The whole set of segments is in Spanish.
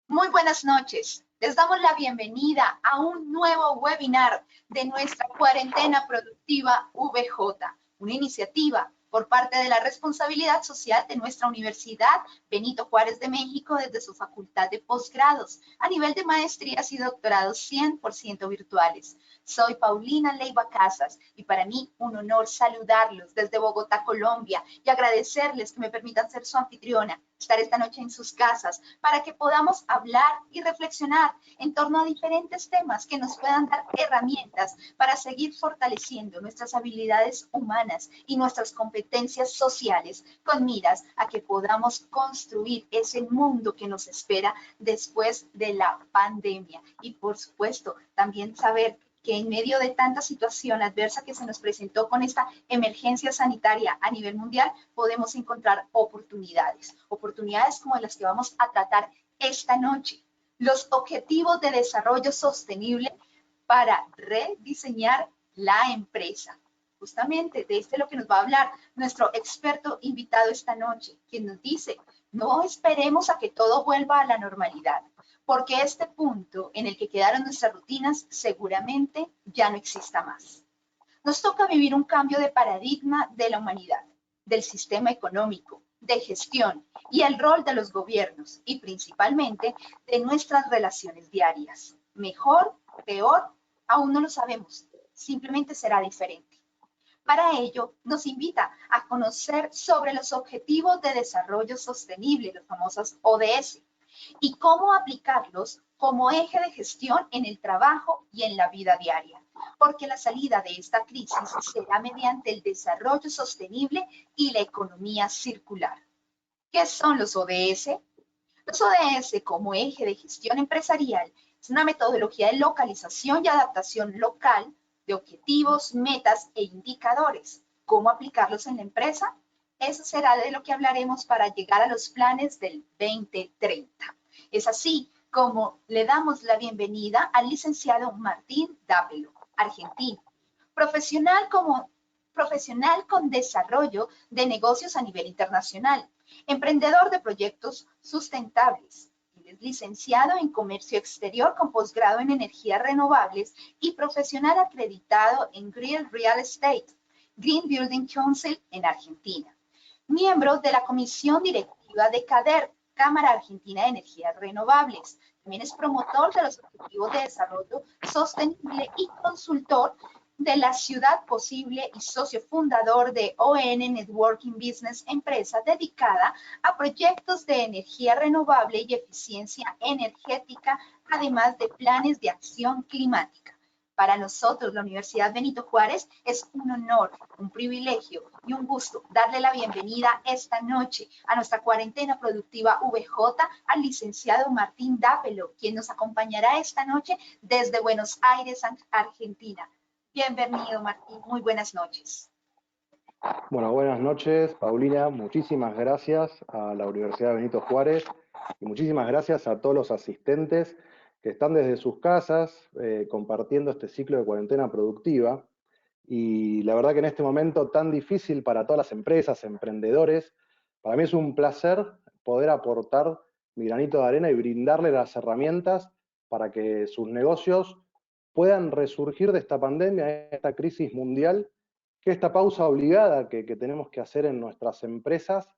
Muy buenas noches. Les damos la bienvenida a un nuevo webinar de nuestra cuarentena productiva VJ, una iniciativa por parte de la responsabilidad social de nuestra Universidad Benito Juárez de México desde su facultad de posgrados a nivel de maestrías y doctorados 100% virtuales. Soy Paulina Leiva Casas y para mí un honor saludarlos desde Bogotá, Colombia y agradecerles que me permitan ser su anfitriona, estar esta noche en sus casas para que podamos hablar y reflexionar en torno a diferentes temas que nos puedan dar herramientas para seguir fortaleciendo nuestras habilidades humanas y nuestras competencias sociales con miras a que podamos construir ese mundo que nos espera después de la pandemia. Y por supuesto, también saber que en medio de tanta situación adversa que se nos presentó con esta emergencia sanitaria a nivel mundial, podemos encontrar oportunidades, oportunidades como las que vamos a tratar esta noche. Los objetivos de desarrollo sostenible para rediseñar la empresa. Justamente de esto es lo que nos va a hablar nuestro experto invitado esta noche, quien nos dice, no esperemos a que todo vuelva a la normalidad, porque este punto en el que quedaron nuestras rutinas seguramente ya no exista más. Nos toca vivir un cambio de paradigma de la humanidad, del sistema económico, de gestión y el rol de los gobiernos y principalmente de nuestras relaciones diarias. Mejor, peor, aún no lo sabemos. Simplemente será diferente. Para ello, nos invita a conocer sobre los Objetivos de Desarrollo Sostenible, los famosos ODS, y cómo aplicarlos como eje de gestión en el trabajo y en la vida diaria, porque la salida de esta crisis será mediante el desarrollo sostenible y la economía circular. ¿Qué son los ODS? Los ODS como eje de gestión empresarial es una metodología de localización y adaptación local de objetivos, metas e indicadores. ¿Cómo aplicarlos en la empresa? Eso será de lo que hablaremos para llegar a los planes del 2030. Es así como le damos la bienvenida al licenciado Martín Dávilo, argentino, profesional como profesional con desarrollo de negocios a nivel internacional, emprendedor de proyectos sustentables. Es licenciado en comercio exterior con posgrado en energías renovables y profesional acreditado en Green Real Estate, Green Building Council en Argentina. Miembro de la comisión directiva de CADER, Cámara Argentina de Energías Renovables. También es promotor de los Objetivos de Desarrollo Sostenible y consultor de la Ciudad Posible y socio fundador de ON Networking Business, empresa dedicada a proyectos de energía renovable y eficiencia energética, además de planes de acción climática. Para nosotros, la Universidad Benito Juárez, es un honor, un privilegio y un gusto darle la bienvenida esta noche a nuestra cuarentena productiva VJ al licenciado Martín Dávilo, quien nos acompañará esta noche desde Buenos Aires, Argentina. Bienvenido, Martín. Muy buenas noches. Bueno, buenas noches, Paulina. Muchísimas gracias a la Universidad Benito Juárez y muchísimas gracias a todos los asistentes que están desde sus casas compartiendo este ciclo de cuarentena productiva. Y la verdad que en este momento tan difícil para todas las empresas, emprendedores, para mí es un placer poder aportar mi granito de arena y brindarle las herramientas para que sus negocios puedan resurgir de esta pandemia, de esta crisis mundial, que esta pausa obligada que tenemos que hacer en nuestras empresas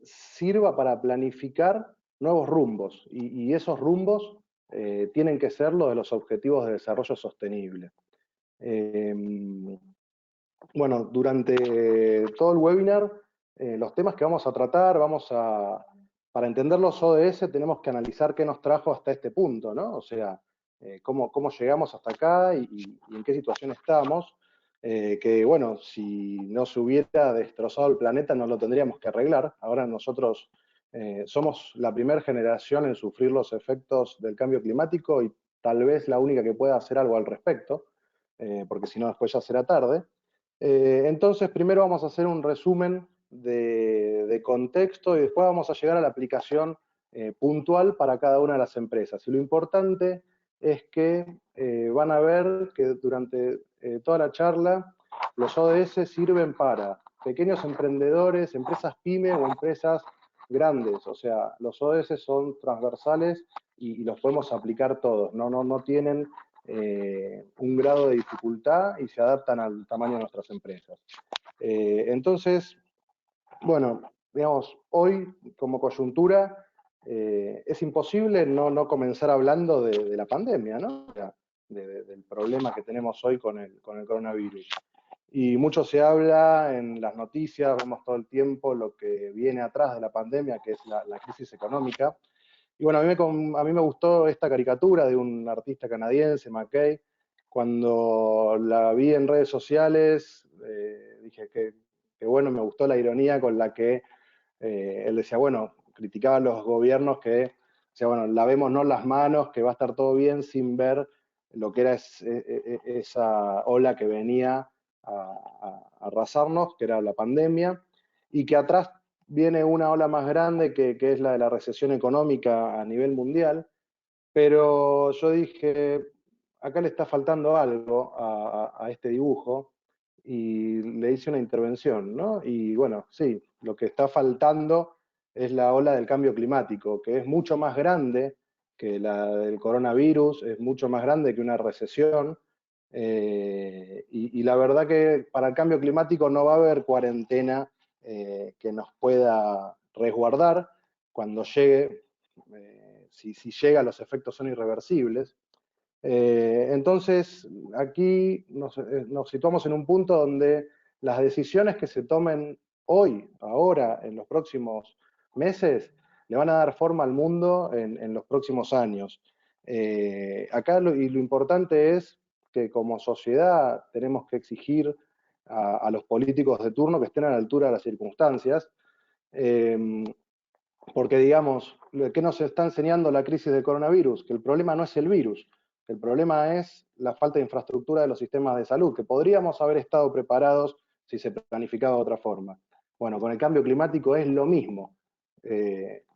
sirva para planificar nuevos rumbos. Y esos rumbos tienen que ser los de los objetivos de desarrollo sostenible. Bueno, durante todo el webinar, los temas que vamos a tratar, para entender los ODS tenemos que analizar qué nos trajo hasta este punto, ¿no? O sea, cómo llegamos hasta acá y en qué situación estamos, que bueno, si no se hubiera destrozado el planeta no lo tendríamos que arreglar. Ahora nosotros somos la primera generación en sufrir los efectos del cambio climático y tal vez la única que pueda hacer algo al respecto, porque si no después ya será tarde. Entonces, primero vamos a hacer un resumen de contexto y después vamos a llegar a la aplicación puntual para cada una de las empresas. Y lo importante es que van a ver que durante toda la charla los ODS sirven para pequeños emprendedores, empresas pyme o empresas grandes, o sea, los ODS son transversales y los podemos aplicar todos, no tienen un grado de dificultad y se adaptan al tamaño de nuestras empresas. Entonces, bueno, digamos, hoy como coyuntura es imposible no comenzar hablando de la pandemia, ¿no? O sea, del problema que tenemos hoy con el coronavirus. Y mucho se habla en las noticias, vemos todo el tiempo lo que viene atrás de la pandemia, que es la crisis económica. Y bueno, a mí me gustó esta caricatura de un artista canadiense, McKay. Cuando la vi en redes sociales, dije que bueno, me gustó la ironía con la que él decía, bueno, criticaba a los gobiernos que decía, bueno, lavémonos las manos, que va a estar todo bien sin ver lo que era esa ola que venía a arrasarnos, que era la pandemia, y que atrás viene una ola más grande que es la de la recesión económica a nivel mundial, pero yo dije, acá le está faltando algo a este dibujo, y le hice una intervención, ¿no? Y bueno, sí, lo que está faltando es la ola del cambio climático, que es mucho más grande que la del coronavirus, es mucho más grande que una recesión, y la verdad que para el cambio climático no va a haber cuarentena que nos pueda resguardar cuando llegue, si llega los efectos son irreversibles. Entonces, aquí nos situamos en un punto donde las decisiones que se tomen hoy, ahora, en los próximos meses, le van a dar forma al mundo en los próximos años. Acá lo importante es que como sociedad tenemos que exigir a los políticos de turno que estén a la altura de las circunstancias, eh, porque digamos, ¿qué nos está enseñando la crisis del coronavirus? Que el problema no es el virus, que el problema es la falta de infraestructura de los sistemas de salud, que podríamos haber estado preparados si se planificaba de otra forma. Bueno, con el cambio climático es lo mismo.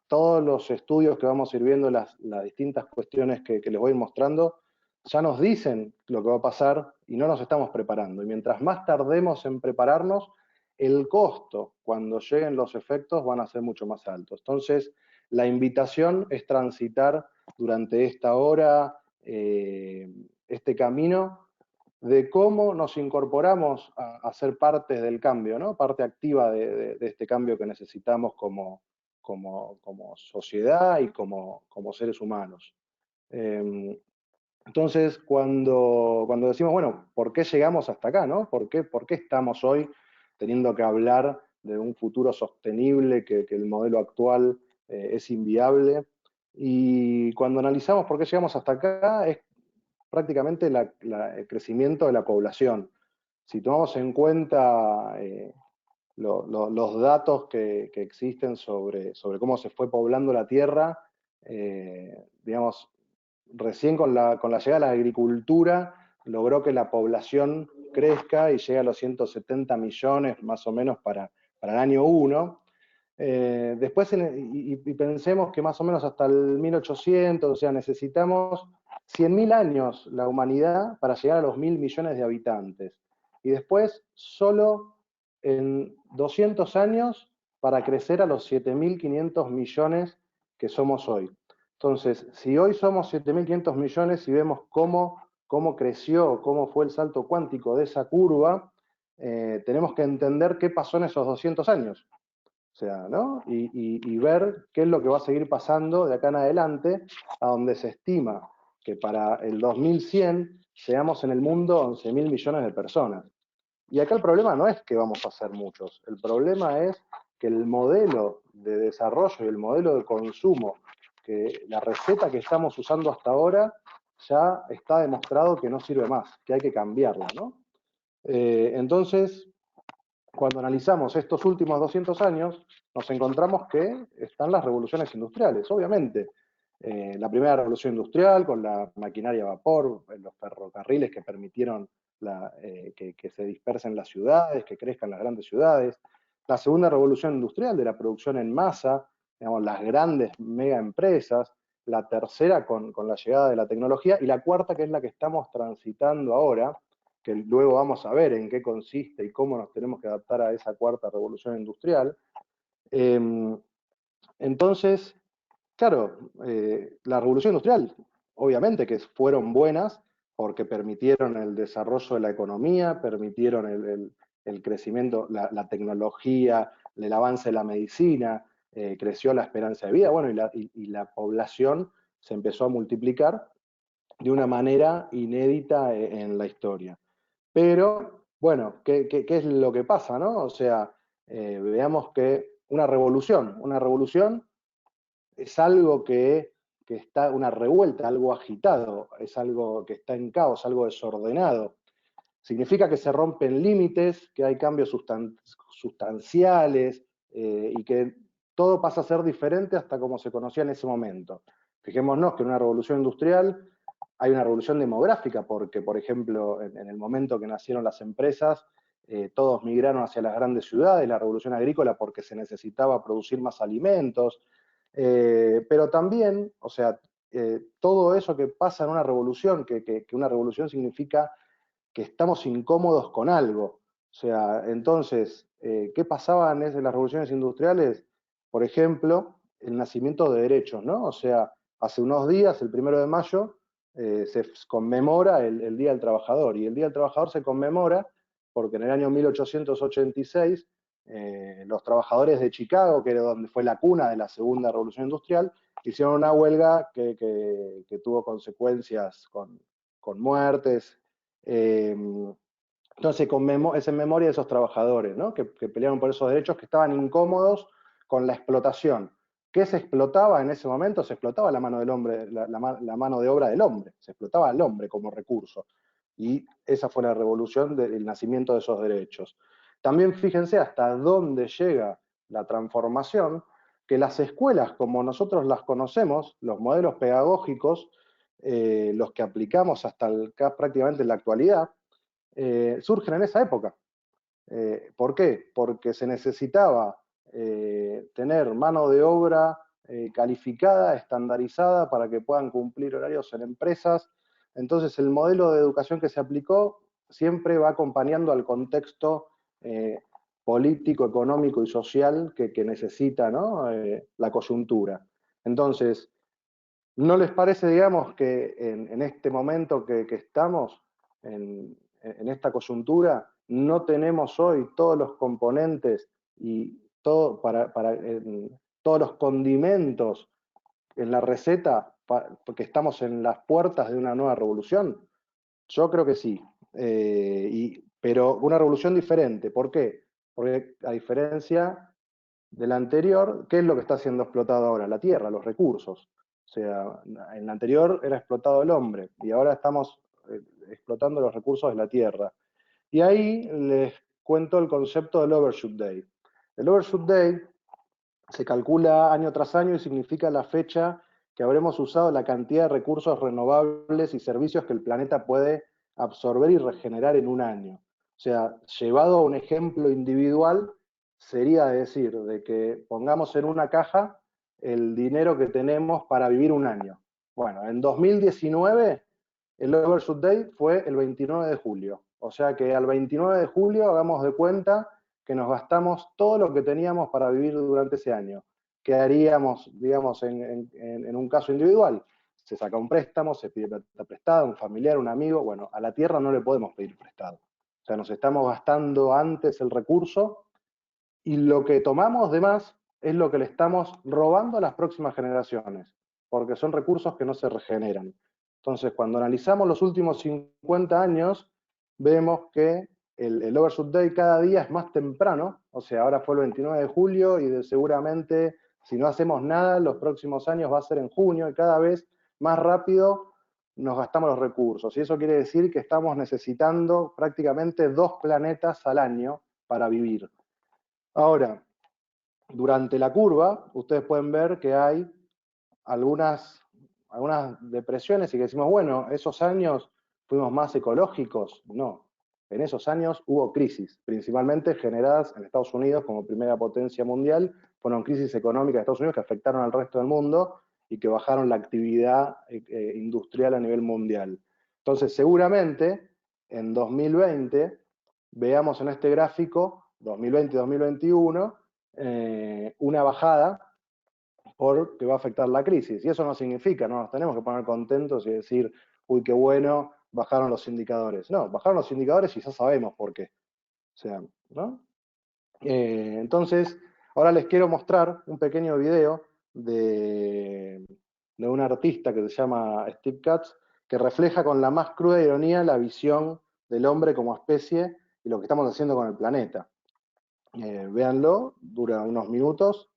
Todos los estudios que vamos a ir viendo, las distintas cuestiones que les voy mostrando, ya nos dicen lo que va a pasar y no nos estamos preparando. Y mientras más tardemos en prepararnos, el costo cuando lleguen los efectos van a ser mucho más altos. Entonces, la invitación es transitar durante esta hora este camino de cómo nos incorporamos a ser parte del cambio, ¿no? Parte activa de este cambio que necesitamos como sociedad y como seres humanos. Entonces, cuando decimos, bueno, ¿por qué llegamos hasta acá, no? ¿Por qué estamos hoy teniendo que hablar de un futuro sostenible, que el modelo actual es inviable? Y cuando analizamos por qué llegamos hasta acá, es prácticamente el crecimiento de la población. Si tomamos en cuenta los datos que existen sobre cómo se fue poblando la Tierra, digamos, recién con la llegada de la agricultura logró que la población crezca y llegue a los 170 millones más o menos para el año 1. Después, y pensemos que más o menos hasta el 1800, o sea, necesitamos 100.000 años la humanidad para llegar a los 1.000 millones de habitantes. Y después, solo en 200 años para crecer a los 7.500 millones que somos hoy. Entonces, si hoy somos 7.500 millones y vemos cómo creció, cómo fue el salto cuántico de esa curva, tenemos que entender qué pasó en esos 200 años. O sea, ¿no? Y ver qué es lo que va a seguir pasando de acá en adelante, a donde se estima que para el 2100 seamos en el mundo 11.000 millones de personas. Y acá el problema no es que vamos a ser muchos, el problema es que el modelo de desarrollo y el modelo de consumo, que la receta que estamos usando hasta ahora, ya está demostrado que no sirve más, que hay que cambiarla, ¿no? Entonces, cuando analizamos estos últimos 200 años, nos encontramos que están las revoluciones industriales, obviamente. La primera revolución industrial con la maquinaria a vapor, los ferrocarriles que permitieron que se dispersen las ciudades, que crezcan las grandes ciudades. La segunda revolución industrial de la producción en masa, digamos, las grandes mega empresas. La tercera con la llegada de la tecnología, y la cuarta, que es la que estamos transitando ahora, que luego vamos a ver en qué consiste y cómo nos tenemos que adaptar a esa cuarta revolución industrial, Entonces, claro, la revolución industrial, obviamente que fueron buenas porque permitieron el desarrollo de la economía, permitieron el crecimiento, la tecnología, el avance de la medicina, creció la esperanza de vida, bueno, y la población se empezó a multiplicar de una manera inédita en la historia. Pero, bueno, ¿qué es lo que pasa, no? O sea, veamos que una revolución es algo que está, una revuelta, algo agitado, es algo que está en caos, algo desordenado. Significa que se rompen límites, que hay cambios sustanciales y que todo pasa a ser diferente hasta como se conocía en ese momento. Fijémonos que en una revolución industrial hay una revolución demográfica, porque, por ejemplo, en el momento que nacieron las empresas, todos migraron hacia las grandes ciudades, la revolución agrícola porque se necesitaba producir más alimentos, pero también, o sea, todo eso que pasa en una revolución, que una revolución significa que estamos incómodos con algo. O sea, entonces, ¿qué pasaba en las revoluciones industriales? Por ejemplo, el nacimiento de derechos, ¿no? O sea, hace unos días, el 1 de mayo, se conmemora el Día del Trabajador, y el Día del Trabajador se conmemora porque en el año 1886 los trabajadores de Chicago, que era donde fue la cuna de la segunda revolución industrial, hicieron una huelga que tuvo consecuencias con muertes. Entonces es en memoria de esos trabajadores, ¿no? que pelearon por esos derechos, que estaban incómodos con la explotación. ¿Qué se explotaba en ese momento? Se explotaba la mano del hombre, la mano de obra del hombre, se explotaba al hombre como recurso. Y esa fue la revolución del nacimiento de esos derechos. También fíjense hasta dónde llega la transformación, que las escuelas, como nosotros las conocemos, los modelos pedagógicos, los que aplicamos hasta prácticamente en la actualidad, surgen en esa época. ¿Por qué? Porque se necesitaba tener mano de obra calificada, estandarizada, para que puedan cumplir horarios en empresas. Entonces, el modelo de educación que se aplicó siempre va acompañando al contexto político, económico y social que necesita, ¿no? La coyuntura. Entonces, ¿no les parece, digamos, que en este momento que estamos, en esta coyuntura, no tenemos hoy todos los componentes y todos los condimentos en la receta, porque estamos en las puertas de una nueva revolución? Yo creo que sí, pero una revolución diferente. ¿Por qué? Porque a diferencia de la anterior, ¿qué es lo que está siendo explotado ahora? La tierra, los recursos. O sea, en la anterior era explotado el hombre y ahora estamos explotando los recursos de la tierra. Y ahí les cuento el concepto del Overshoot Day. El Overshoot Day se calcula año tras año y significa la fecha que habremos usado la cantidad de recursos renovables y servicios que el planeta puede absorber y regenerar en un año. O sea, llevado a un ejemplo individual, sería decir, de que pongamos en una caja el dinero que tenemos para vivir un año. Bueno, en 2019 el Overshoot Day fue el 29 de julio. O sea que al 29 de julio hagamos de cuenta que nos gastamos todo lo que teníamos para vivir durante ese año. ¿Qué haríamos, digamos, en un caso individual? Se saca un préstamo, se pide plata prestada, un familiar, un amigo. Bueno, a la tierra no le podemos pedir prestado. O sea, nos estamos gastando antes el recurso y lo que tomamos de más es lo que le estamos robando a las próximas generaciones, porque son recursos que no se regeneran. Entonces, cuando analizamos los últimos 50 años, vemos que el Overshoot Day cada día es más temprano, o sea, ahora fue el 29 de julio y seguramente si no hacemos nada, los próximos años va a ser en junio y cada vez más rápido nos gastamos los recursos. Y eso quiere decir que estamos necesitando prácticamente 2 planetas al año para vivir. Ahora, durante la curva, ustedes pueden ver que hay algunas depresiones y que decimos, bueno, esos años fuimos más ecológicos. No, en esos años hubo crisis, principalmente generadas en Estados Unidos como primera potencia mundial. Fueron crisis económicas de Estados Unidos que afectaron al resto del mundo y que bajaron la actividad industrial a nivel mundial. Entonces, seguramente, en 2020, veamos en este gráfico, 2020 y 2021, una bajada porque va a afectar la crisis. Y eso no significa, no nos tenemos que poner contentos y decir, uy, qué bueno, bajaron los indicadores. No, bajaron los indicadores y ya sabemos por qué. O sea, ¿no? Entonces, ahora les quiero mostrar un pequeño video de un artista que se llama Steve Katz, que refleja con la más cruda ironía la visión del hombre como especie y lo que estamos haciendo con el planeta. Véanlo, dura unos minutos.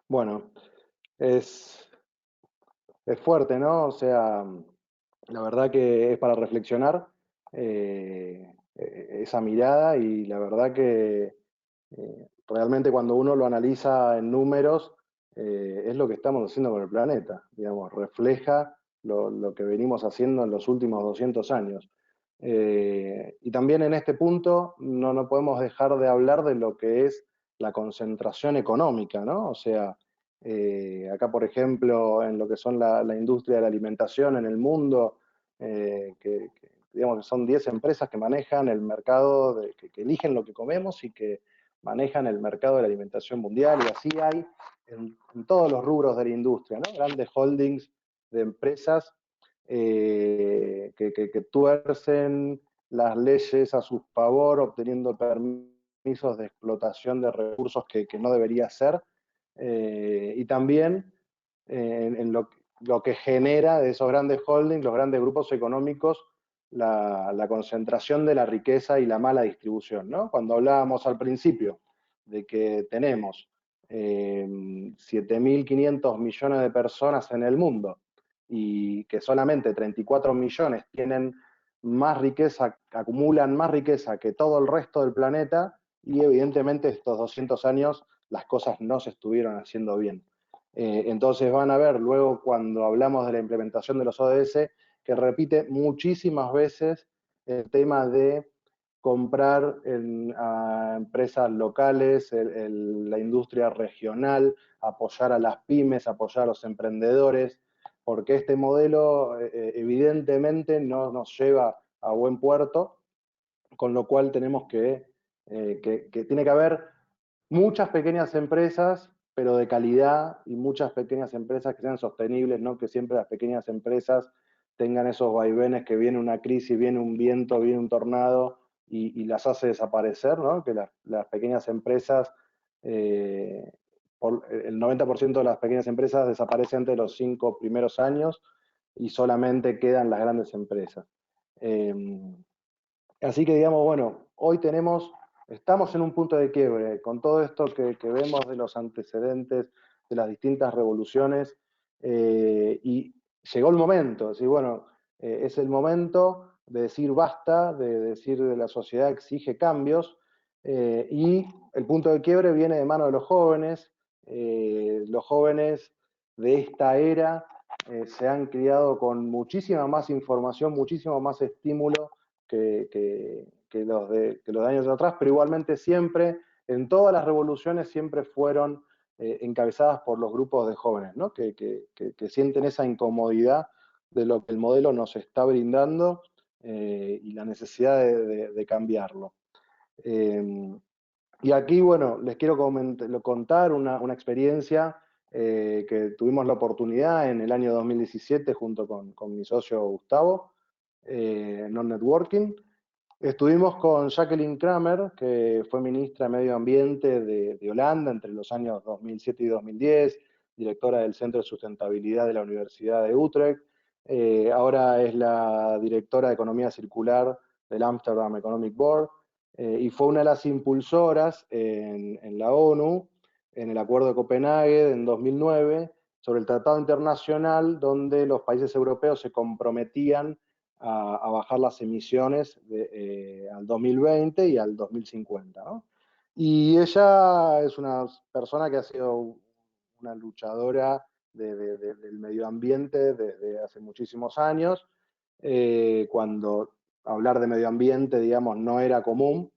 Bueno, es, es fuerte, ¿no? O sea, la verdad que es para reflexionar esa mirada y la verdad que realmente cuando uno lo analiza en números es lo que estamos haciendo con el planeta, digamos, refleja lo que venimos haciendo en los últimos 200 años. Y también en este punto no podemos dejar de hablar de lo que es la concentración económica, ¿no? O sea, acá, por ejemplo, en lo que son la industria de la alimentación en el mundo, digamos que son 10 empresas que manejan el mercado, que eligen lo que comemos y que manejan el mercado de la alimentación mundial, y así hay en todos los rubros de la industria, ¿no? Grandes holdings de empresas que tuercen las leyes a su favor, obteniendo permisos de explotación de recursos que no debería ser, y también lo que genera de esos grandes holdings, los grandes grupos económicos, la concentración de la riqueza y la mala distribución, ¿no? Cuando hablábamos al principio de que tenemos 7.500 millones de personas en el mundo y que solamente 34 millones tienen más riqueza, acumulan más riqueza que todo el resto del planeta, y evidentemente estos 200 años las cosas no se estuvieron haciendo bien. Entonces van a ver luego cuando hablamos de la implementación de los ODS que repite muchísimas veces el tema de comprar a empresas locales, la industria regional, apoyar a las pymes, apoyar a los emprendedores, porque este modelo evidentemente no nos lleva a buen puerto, con lo cual tenemos que tiene que haber muchas pequeñas empresas, pero de calidad, y muchas pequeñas empresas que sean sostenibles, no que siempre las pequeñas empresas tengan esos vaivenes, que viene una crisis, viene un viento, viene un tornado y las hace desaparecer, ¿no? Que las pequeñas empresas, el 90% de las pequeñas empresas desaparecen antes de los 5 primeros años y solamente quedan las grandes empresas. Así que digamos, bueno, hoy estamos en un punto de quiebre, con todo esto que vemos de los antecedentes de las distintas revoluciones, y llegó el momento, es decir, bueno, es el momento de decir basta, de decir que la sociedad exige cambios, y el punto de quiebre viene de mano de los jóvenes de esta era se han criado con muchísima más información, muchísimo más estímulo que los de años atrás, pero igualmente siempre, en todas las revoluciones, siempre fueron encabezadas por los grupos de jóvenes, ¿no? que sienten esa incomodidad de lo que el modelo nos está brindando y la necesidad de cambiarlo. Y aquí, bueno, les quiero contar una experiencia que tuvimos la oportunidad en el año 2017 junto con mi socio Gustavo, Non-Networking. Estuvimos con Jacqueline Kramer, que fue ministra de Medio Ambiente de Holanda entre los años 2007 y 2010, directora del Centro de Sustentabilidad de la Universidad de Utrecht. Ahora es la directora de Economía Circular del Amsterdam Economic Board, y fue una de las impulsoras en la ONU, en el Acuerdo de Copenhague en 2009, sobre el Tratado Internacional donde los países europeos se comprometían a bajar las emisiones al 2020 y al 2050, ¿no? Y ella es una persona que ha sido una luchadora del medio ambiente desde hace muchísimos años, cuando hablar de medio ambiente, digamos, no era común,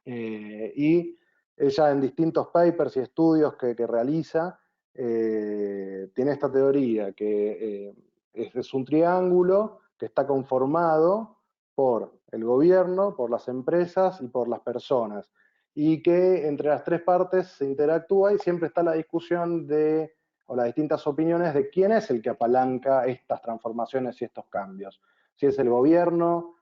y ella en distintos papers y estudios que realiza, tiene esta teoría que es un triángulo que está conformado por el gobierno, por las empresas y por las personas, y que entre las tres partes se interactúa y siempre está la discusión o las distintas opiniones de quién es el que apalanca estas transformaciones y estos cambios. Si es el gobierno,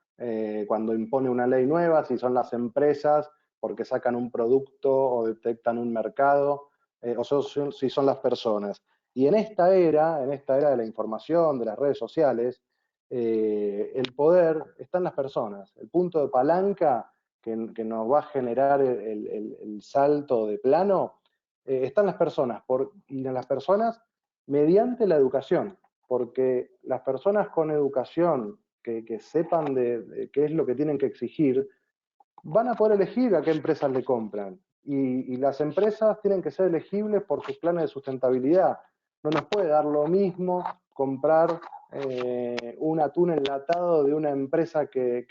cuando impone una ley nueva, si son las empresas porque sacan un producto o detectan un mercado, o si son las personas. Y en esta era de la información, de las redes sociales, el poder está en las personas. El punto de palanca que nos va a generar el salto de plano está en las personas, y en las personas mediante la educación, porque las personas con educación que sepan de qué es lo que tienen que exigir, van a poder elegir a qué empresas le compran. Y las empresas tienen que ser elegibles por sus planes de sustentabilidad. No nos puede dar lo mismo comprar un atún enlatado de una empresa que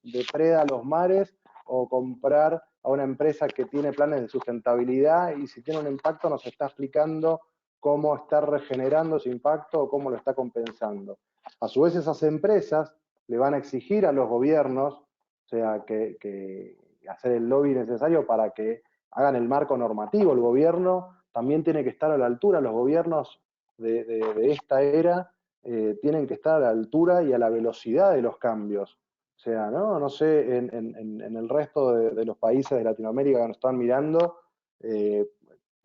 depreda los mares, o comprar a una empresa que tiene planes de sustentabilidad y si tiene un impacto nos está explicando cómo está regenerando ese impacto o cómo lo está compensando. A su vez, esas empresas le van a exigir a los gobiernos, o sea, que hacer el lobby necesario para que hagan el marco normativo. El gobierno también tiene que estar a la altura, los gobiernos de esta era tienen que estar a la altura y a la velocidad de los cambios. O sea, no sé, en el resto de los países de Latinoamérica que nos están mirando,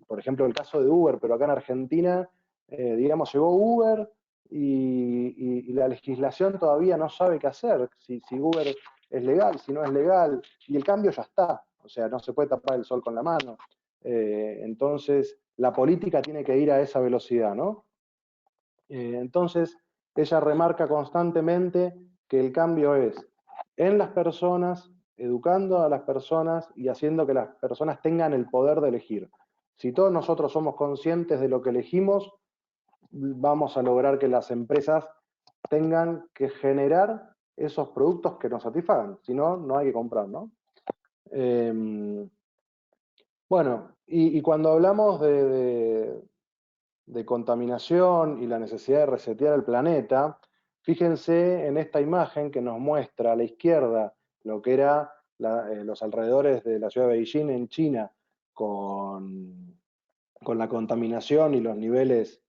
por ejemplo, el caso de Uber, pero acá en Argentina digamos, llegó Uber y la legislación todavía no sabe qué hacer, si Uber es legal, si no es legal, y el cambio ya está, o sea, no se puede tapar el sol con la mano. Entonces, la política tiene que ir a esa velocidad, ¿no? Entonces, ella remarca constantemente que el cambio es en las personas, educando a las personas y haciendo que las personas tengan el poder de elegir. Si todos nosotros somos conscientes de lo que elegimos, vamos a lograr que las empresas tengan que generar esos productos que nos satisfagan. Si no, no hay que comprar, ¿no? Bueno, y cuando hablamos de contaminación y la necesidad de resetear el planeta, fíjense en esta imagen que nos muestra a la izquierda lo que era los alrededores de la ciudad de Beijing en China con la contaminación y los niveles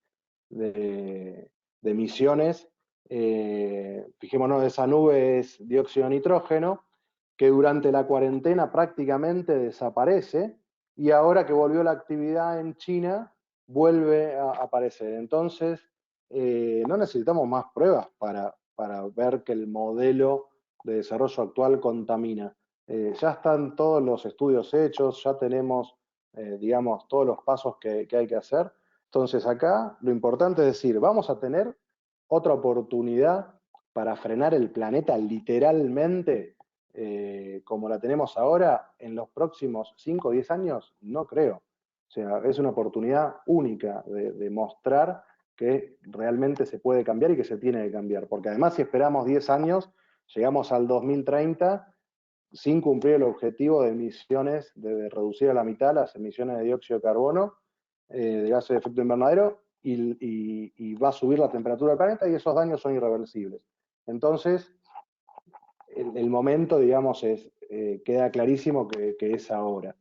de emisiones. Fijémonos, esa nube es dióxido de nitrógeno, que durante la cuarentena prácticamente desaparece, y ahora que volvió la actividad en China, vuelve a aparecer. Entonces, no necesitamos más pruebas para ver que el modelo de desarrollo actual contamina. Ya están todos los estudios hechos, ya tenemos, digamos, todos los pasos que hay que hacer. Entonces acá lo importante es decir, vamos a tener otra oportunidad para frenar el planeta literalmente como la tenemos ahora en los próximos 5 o 10 años, no creo. O sea, es una oportunidad única de mostrar que realmente se puede cambiar y que se tiene que cambiar. Porque además si esperamos 10 años, llegamos al 2030 sin cumplir el objetivo de emisiones, de reducir a la mitad las emisiones de dióxido de carbono, de gases de efecto invernadero, y va a subir la temperatura del planeta y esos daños son irreversibles. Entonces, el momento, digamos, queda clarísimo que es ahora.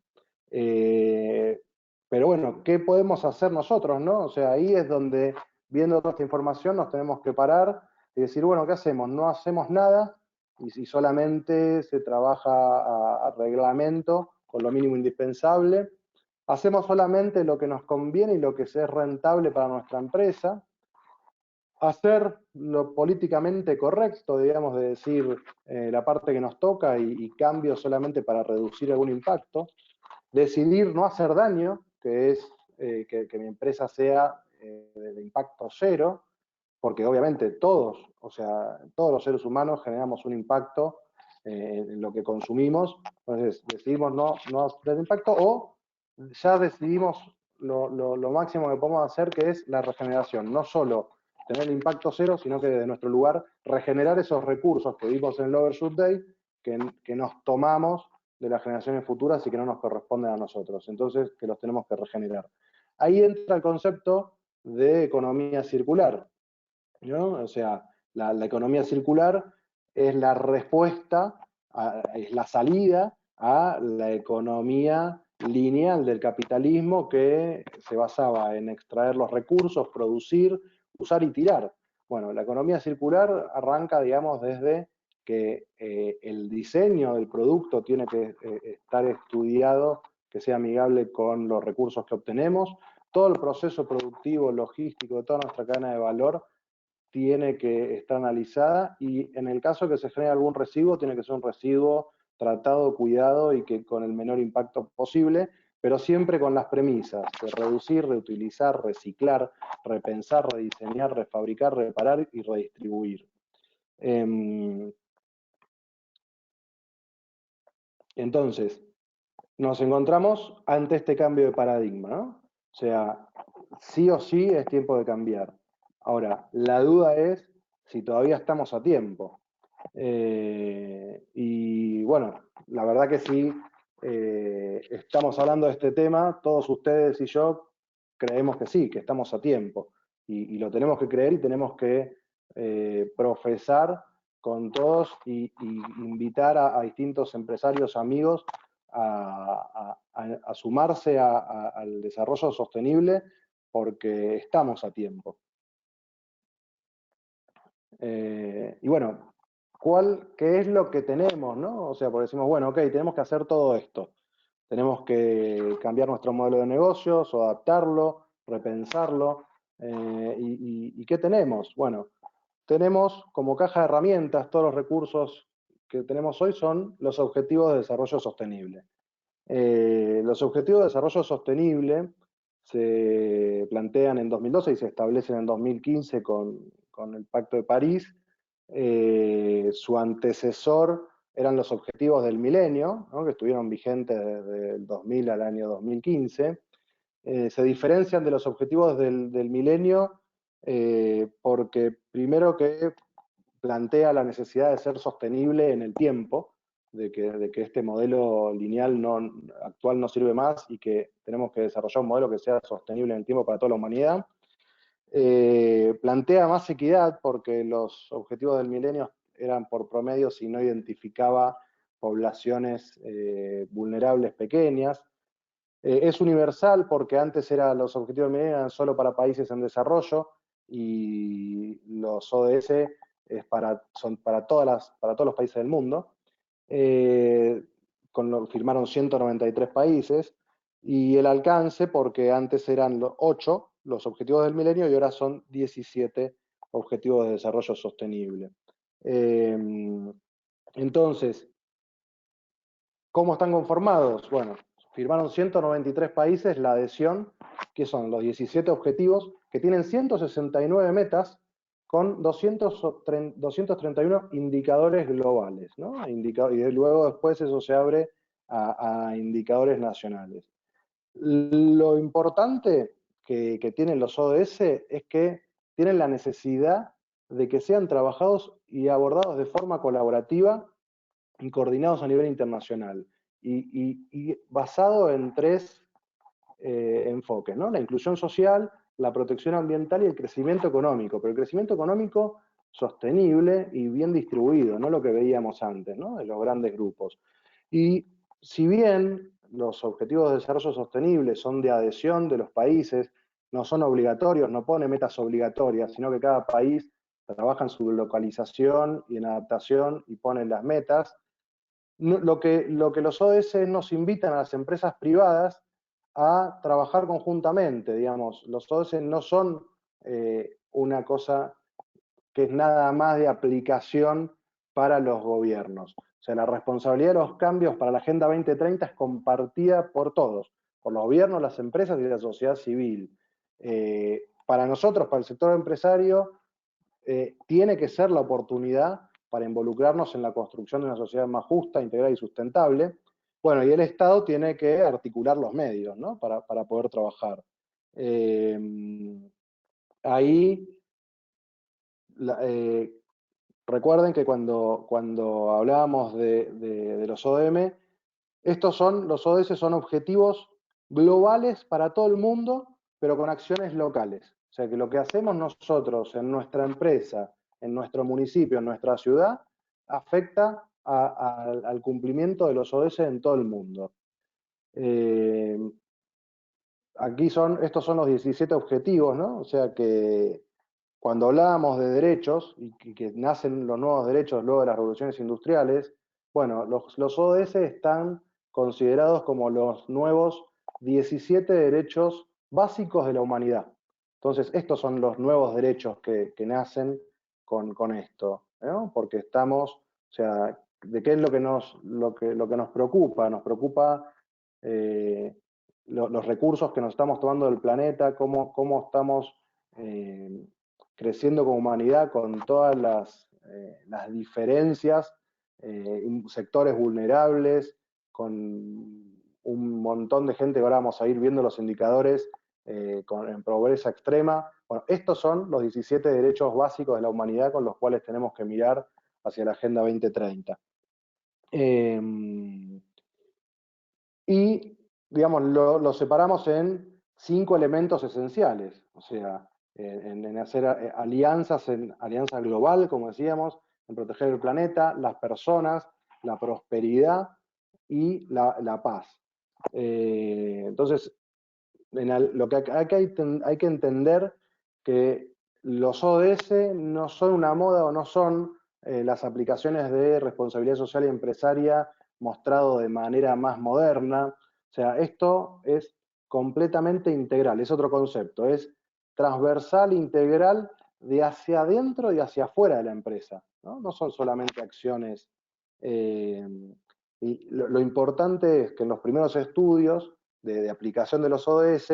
Pero bueno, ¿qué podemos hacer nosotros, no? O sea, ahí es donde, viendo toda esta información, nos tenemos que parar y decir, bueno, ¿qué hacemos? No hacemos nada y si solamente se trabaja a reglamento con lo mínimo indispensable. Hacemos solamente lo que nos conviene y lo que es rentable para nuestra empresa. Hacer lo políticamente correcto, digamos, de decir la parte que nos toca y cambio solamente para reducir algún impacto. Decidir no hacer daño, que es que mi empresa sea de impacto cero, porque obviamente todos, o sea, todos los seres humanos generamos un impacto en lo que consumimos, entonces decidimos no hacer impacto o ya decidimos lo máximo que podemos hacer, que es la regeneración, no solo tener impacto cero, sino que desde nuestro lugar regenerar esos recursos que vimos en el Overshoot Day, que nos tomamos de las generaciones futuras y que no nos corresponden a nosotros. Entonces, que los tenemos que regenerar. Ahí entra el concepto de economía circular, ¿no? O sea, la economía circular es la respuesta, es la salida a la economía lineal del capitalismo que se basaba en extraer los recursos, producir, usar y tirar. Bueno, la economía circular arranca, digamos, desde que el diseño del producto tiene que estar estudiado, que sea amigable con los recursos que obtenemos, todo el proceso productivo, logístico, de toda nuestra cadena de valor tiene que estar analizada y en el caso que se genere algún residuo, tiene que ser un residuo tratado, cuidado y que con el menor impacto posible, pero siempre con las premisas de reducir, reutilizar, reciclar, repensar, rediseñar, refabricar, reparar y redistribuir. Entonces, nos encontramos ante este cambio de paradigma, ¿no? O sea, sí o sí es tiempo de cambiar. Ahora, la duda es si todavía estamos a tiempo. Y bueno, la verdad que sí, estamos hablando de este tema, todos ustedes y yo creemos que sí, que estamos a tiempo. Y lo tenemos que creer y tenemos que profesar con todos y invitar a distintos empresarios, amigos, a sumarse al desarrollo sostenible porque estamos a tiempo. Y bueno, ¿qué es lo que tenemos, no? O sea, porque decimos, bueno, ok, tenemos que hacer todo esto. Tenemos que cambiar nuestro modelo de negocios o adaptarlo, repensarlo. ¿Y qué tenemos? Bueno, tenemos como caja de herramientas todos los recursos que tenemos hoy son los Objetivos de Desarrollo Sostenible. Los Objetivos de Desarrollo Sostenible se plantean en 2012 y se establecen en 2015 con el Pacto de París. Su antecesor eran los Objetivos del Milenio, ¿no?, que estuvieron vigentes desde el 2000 al año 2015. Se diferencian de los Objetivos del Milenio porque primero que plantea la necesidad de ser sostenible en el tiempo, de que este modelo lineal actual no sirve más y que tenemos que desarrollar un modelo que sea sostenible en el tiempo para toda la humanidad. Plantea más equidad porque los objetivos del milenio eran por promedio si no identificaba poblaciones vulnerables pequeñas. Es universal porque antes los objetivos del milenio eran solo para países en desarrollo y los ODS son para todos los países del mundo. Firmaron 193 países, y el alcance porque antes eran 8 los objetivos del milenio y ahora son 17 objetivos de desarrollo sostenible. Entonces, ¿cómo están conformados? Bueno, firmaron 193 países la adhesión, que son los 17 objetivos, que tienen 169 metas con 231 indicadores globales, ¿no? Y luego después eso se abre a indicadores nacionales. Lo importante que tienen los ODS es que tienen la necesidad de que sean trabajados y abordados de forma colaborativa y coordinados a nivel internacional, y basado en 3 enfoques, ¿no? La inclusión social, la protección ambiental y el crecimiento económico, pero el crecimiento económico sostenible y bien distribuido, no lo que veíamos antes, ¿no?, de los grandes grupos. Y si bien los objetivos de desarrollo sostenible son de adhesión de los países, no son obligatorios, no pone metas obligatorias, sino que cada país trabaja en su localización y en adaptación y pone las metas. Lo que los ODS nos invitan a las empresas privadas a trabajar conjuntamente, digamos. Los ODS no son una cosa que es nada más de aplicación para los gobiernos. O sea, la responsabilidad de los cambios para la Agenda 2030 es compartida por todos, por los gobiernos, las empresas y la sociedad civil. Para nosotros, para el sector empresario, tiene que ser la oportunidad para involucrarnos en la construcción de una sociedad más justa, integral y sustentable. Bueno, y el Estado tiene que articular los medios, ¿no?, para poder trabajar. Ahí, recuerden que cuando hablábamos de los ODM, los ODS son objetivos globales para todo el mundo, pero con acciones locales. O sea que lo que hacemos nosotros en nuestra empresa, en nuestro municipio, en nuestra ciudad, afecta al cumplimiento de los ODS en todo el mundo. Estos son los 17 objetivos, ¿no? O sea que cuando hablábamos de derechos y que nacen los nuevos derechos luego de las revoluciones industriales, bueno, los ODS están considerados como los nuevos 17 derechos básicos de la humanidad. Entonces, estos son los nuevos derechos que nacen con esto, ¿no? Porque estamos, o sea, ¿de qué es lo que nos preocupa? Nos preocupa los recursos que nos estamos tomando del planeta, cómo estamos creciendo como humanidad con todas las diferencias, sectores vulnerables, con un montón de gente que ahora vamos a ir viendo los indicadores en pobreza extrema. Bueno, estos son los 17 derechos básicos de la humanidad con los cuales tenemos que mirar hacia la Agenda 2030. Y, digamos, lo separamos en 5 elementos esenciales, o sea, en hacer alianzas global, como decíamos, en proteger el planeta, las personas, la prosperidad y la paz. Entonces, lo que hay que entender que los ODS no son una moda o no son las aplicaciones de responsabilidad social y empresaria mostrado de manera más moderna. O sea, esto es completamente integral, es otro concepto, es transversal, integral, de hacia adentro y hacia afuera de la empresa, ¿no? No son solamente acciones. Y lo importante es que en los primeros estudios de aplicación de los ODS,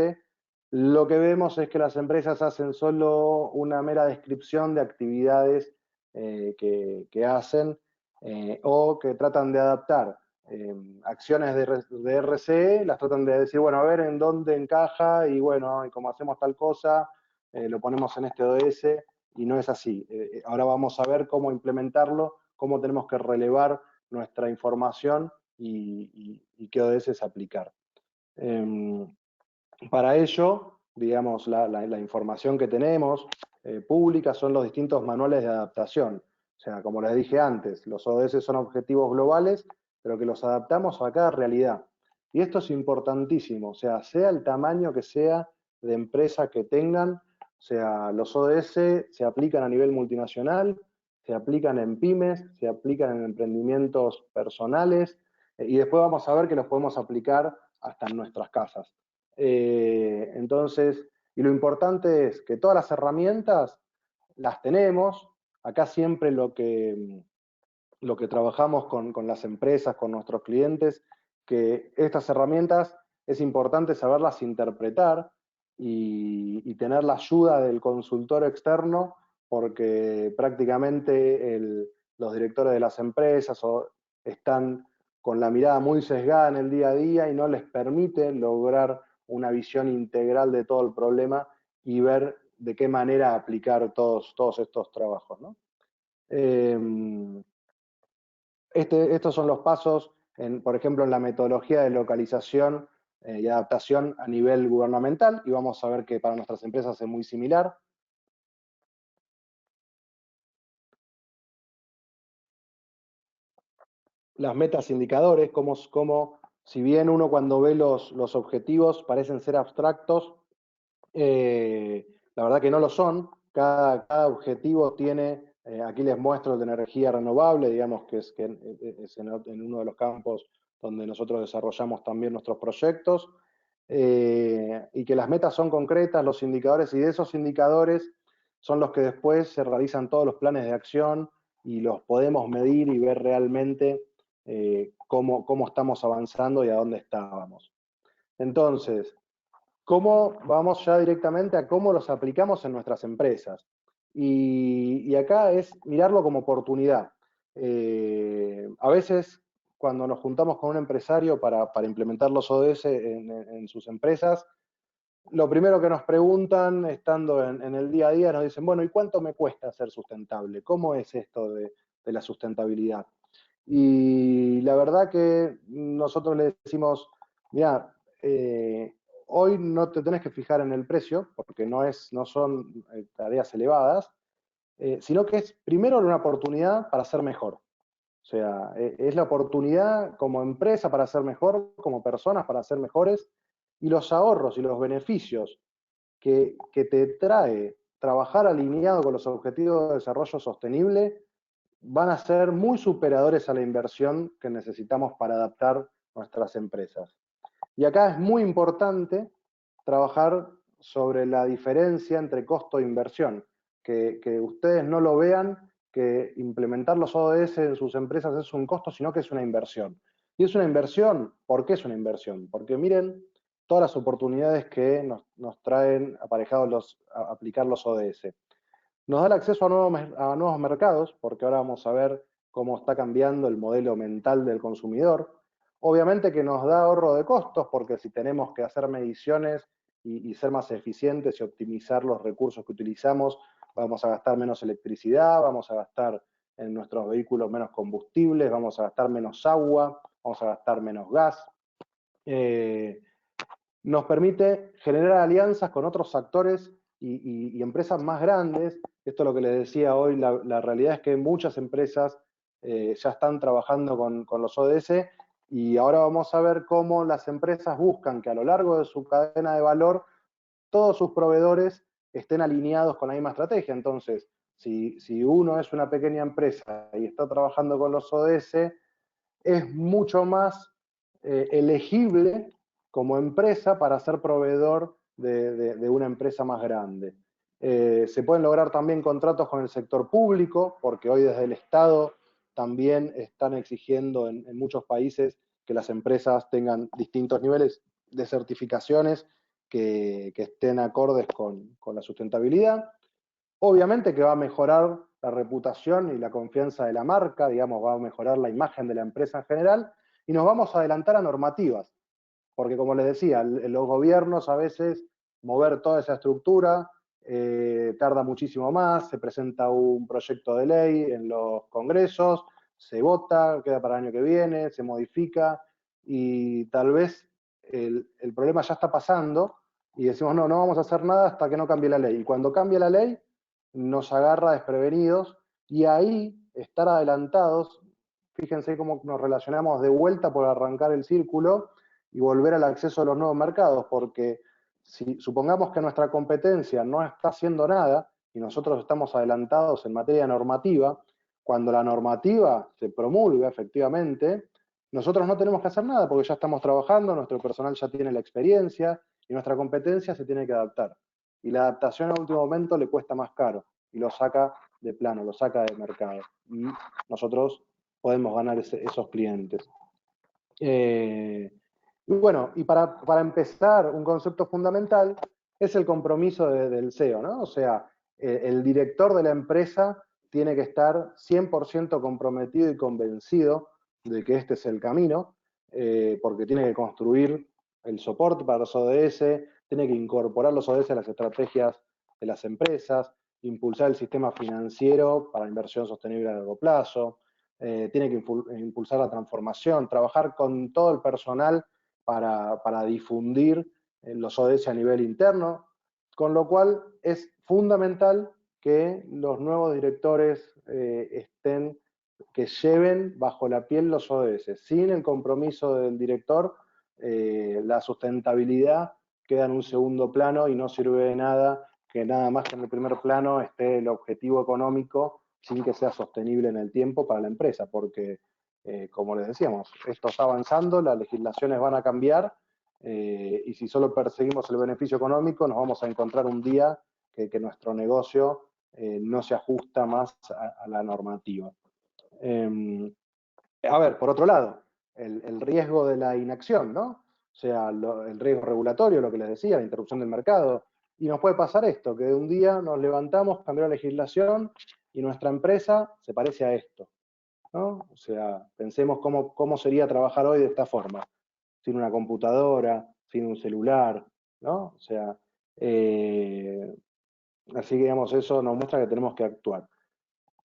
lo que vemos es que las empresas hacen solo una mera descripción de actividades que hacen o que tratan de adaptar acciones de RCE, las tratan de decir, bueno, a ver en dónde encaja y bueno, y como hacemos tal cosa, lo ponemos en este ODS y no es así. Ahora vamos a ver cómo implementarlo, cómo tenemos que relevar nuestra información y qué ODS aplicar. Para ello, digamos, la información que tenemos pública son los distintos manuales de adaptación. O sea, como les dije antes, los ODS son objetivos globales, pero que los adaptamos a cada realidad. Y esto es importantísimo, o sea el tamaño que sea de empresa que tengan, o sea, los ODS se aplican a nivel multinacional, se aplican en pymes, se aplican en emprendimientos personales, y después vamos a ver que los podemos aplicar hasta en nuestras casas. Entonces, y lo importante es que todas las herramientas las tenemos. Acá siempre lo que trabajamos con las empresas, con nuestros clientes, que estas herramientas es importante saberlas interpretar y tener la ayuda del consultor externo, porque prácticamente los directores de las empresas están con la mirada muy sesgada en el día a día y no les permite lograr una visión integral de todo el problema y ver de qué manera aplicar todos estos trabajos, ¿no? Estos son los pasos, por ejemplo, en la metodología de localización y adaptación a nivel gubernamental, y vamos a ver que para nuestras empresas es muy similar. Las metas indicadores, como si bien uno cuando ve los objetivos parecen ser abstractos, la verdad que no lo son. Cada objetivo tiene, aquí les muestro el de energía renovable, digamos que es en uno de los campos donde nosotros desarrollamos también nuestros proyectos, y que las metas son concretas, los indicadores, y de esos indicadores son los que después se realizan todos los planes de acción y los podemos medir y ver realmente cómo estamos avanzando y a dónde estábamos. Entonces, vamos ya directamente a cómo los aplicamos en nuestras empresas. Y acá es mirarlo como oportunidad. A veces, cuando nos juntamos con un empresario para implementar los ODS en sus empresas, lo primero que nos preguntan, estando en el día a día, nos dicen, bueno, ¿y cuánto me cuesta ser sustentable? ¿Cómo es esto de la sustentabilidad? Y la verdad que nosotros le decimos, mira, hoy no te tenés que fijar en el precio, porque no son tareas elevadas, sino que es primero una oportunidad para ser mejor. O sea, es la oportunidad como empresa para ser mejor, como personas para ser mejores, y los ahorros y los beneficios que te trae trabajar alineado con los objetivos de desarrollo sostenible van a ser muy superadores a la inversión que necesitamos para adaptar nuestras empresas. Y acá es muy importante trabajar sobre la diferencia entre costo e inversión, que ustedes no lo vean, que implementar los ODS en sus empresas es un costo, sino que es una inversión. Y es una inversión, ¿por qué es una inversión? Porque miren todas las oportunidades que nos traen aparejados aplicar los ODS. Nos da el acceso a nuevos mercados, porque ahora vamos a ver cómo está cambiando el modelo mental del consumidor. Obviamente que nos da ahorro de costos, porque si tenemos que hacer mediciones y ser más eficientes y optimizar los recursos que utilizamos, vamos a gastar menos electricidad, vamos a gastar en nuestros vehículos menos combustibles, vamos a gastar menos agua, vamos a gastar menos gas. Nos permite generar alianzas con otros actores y empresas más grandes. Esto es lo que les decía hoy, la realidad es que muchas empresas ya están trabajando con los ODS, y ahora vamos a ver cómo las empresas buscan que a lo largo de su cadena de valor todos sus proveedores estén alineados con la misma estrategia. Entonces, si uno es una pequeña empresa y está trabajando con los ODS, es mucho más elegible como empresa para ser proveedor de una empresa más grande. Se pueden lograr también contratos con el sector público, porque hoy desde el Estado también están exigiendo en muchos países que las empresas tengan distintos niveles de certificaciones que estén acordes con la sustentabilidad. Obviamente que va a mejorar la reputación y la confianza de la marca, digamos, va a mejorar la imagen de la empresa en general, y nos vamos a adelantar a normativas, porque como les decía, los gobiernos a veces mover toda esa estructura tarda muchísimo más, se presenta un proyecto de ley en los congresos, se vota, queda para el año que viene, se modifica, y tal vez el problema ya está pasando, y decimos, no vamos a hacer nada hasta que no cambie la ley. Y cuando cambie la ley, nos agarra desprevenidos, y ahí estar adelantados, fíjense cómo nos relacionamos de vuelta por arrancar el círculo y volver al acceso a los nuevos mercados, porque si supongamos que nuestra competencia no está haciendo nada y nosotros estamos adelantados en materia normativa, cuando la normativa se promulga efectivamente, nosotros no tenemos que hacer nada porque ya estamos trabajando, nuestro personal ya tiene la experiencia y nuestra competencia se tiene que adaptar. Y la adaptación a último momento le cuesta más caro y lo saca de plano, lo saca de mercado. Y nosotros podemos ganar esos clientes. Y bueno, y para empezar, un concepto fundamental es el compromiso del CEO, ¿no? O sea, el director de la empresa tiene que estar 100% comprometido y convencido de que este es el camino, porque tiene que construir el soporte para los ODS, tiene que incorporar los ODS a las estrategias de las empresas, impulsar el sistema financiero para inversión sostenible a largo plazo, tiene que impulsar la transformación, trabajar con todo el personal para difundir los ODS a nivel interno, con lo cual es fundamental que los nuevos directores que lleven bajo la piel los ODS. Sin el compromiso del director, la sustentabilidad queda en un segundo plano y no sirve de nada que nada más que en el primer plano esté el objetivo económico sin que sea sostenible en el tiempo para la empresa, porque, como les decíamos, esto está avanzando, las legislaciones van a cambiar, y si solo perseguimos el beneficio económico, nos vamos a encontrar un día que nuestro negocio no se ajusta más a la normativa. A ver, por otro lado, el riesgo de la inacción, ¿no? O sea, el riesgo regulatorio, lo que les decía, la interrupción del mercado. Y nos puede pasar esto, que de un día nos levantamos, cambió la legislación y nuestra empresa se parece a esto, ¿no? O sea, pensemos cómo sería trabajar hoy de esta forma, sin una computadora, sin un celular, ¿no? O sea, así que digamos, eso nos muestra que tenemos que actuar.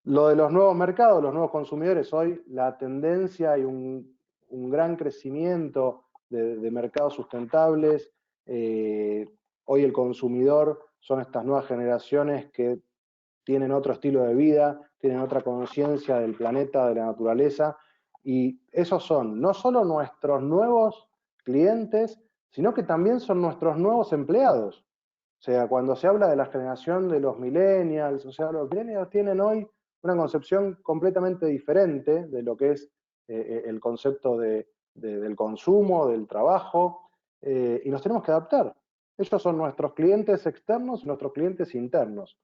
Lo de los nuevos mercados, los nuevos consumidores, hoy la tendencia y un gran crecimiento de mercados sustentables. Hoy el consumidor son estas nuevas generaciones que tienen otro estilo de vida, tienen otra conciencia del planeta, de la naturaleza, y esos son no solo nuestros nuevos clientes, sino que también son nuestros nuevos empleados. O sea, cuando se habla de la generación de los millennials, o sea, los millennials tienen hoy una concepción completamente diferente de lo que es el concepto del consumo, del trabajo, y nos tenemos que adaptar. Ellos son nuestros clientes externos y nuestros clientes internos.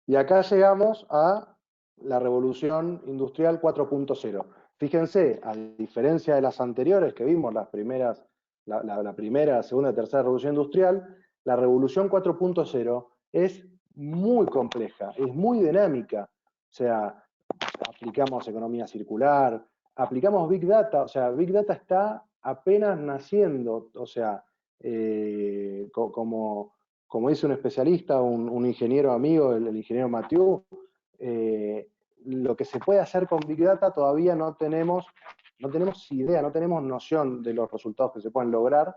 Y acá llegamos a la revolución industrial 4.0. Fíjense, a diferencia de las anteriores que vimos, las primeras, la primera, segunda y tercera revolución industrial, la revolución 4.0 es muy compleja, es muy dinámica. O sea, aplicamos economía circular, aplicamos Big Data, o sea, Big Data está apenas naciendo, o sea, como dice un especialista, un ingeniero amigo, el ingeniero Mathieu, lo que se puede hacer con Big Data todavía no tenemos idea, no tenemos noción de los resultados que se pueden lograr.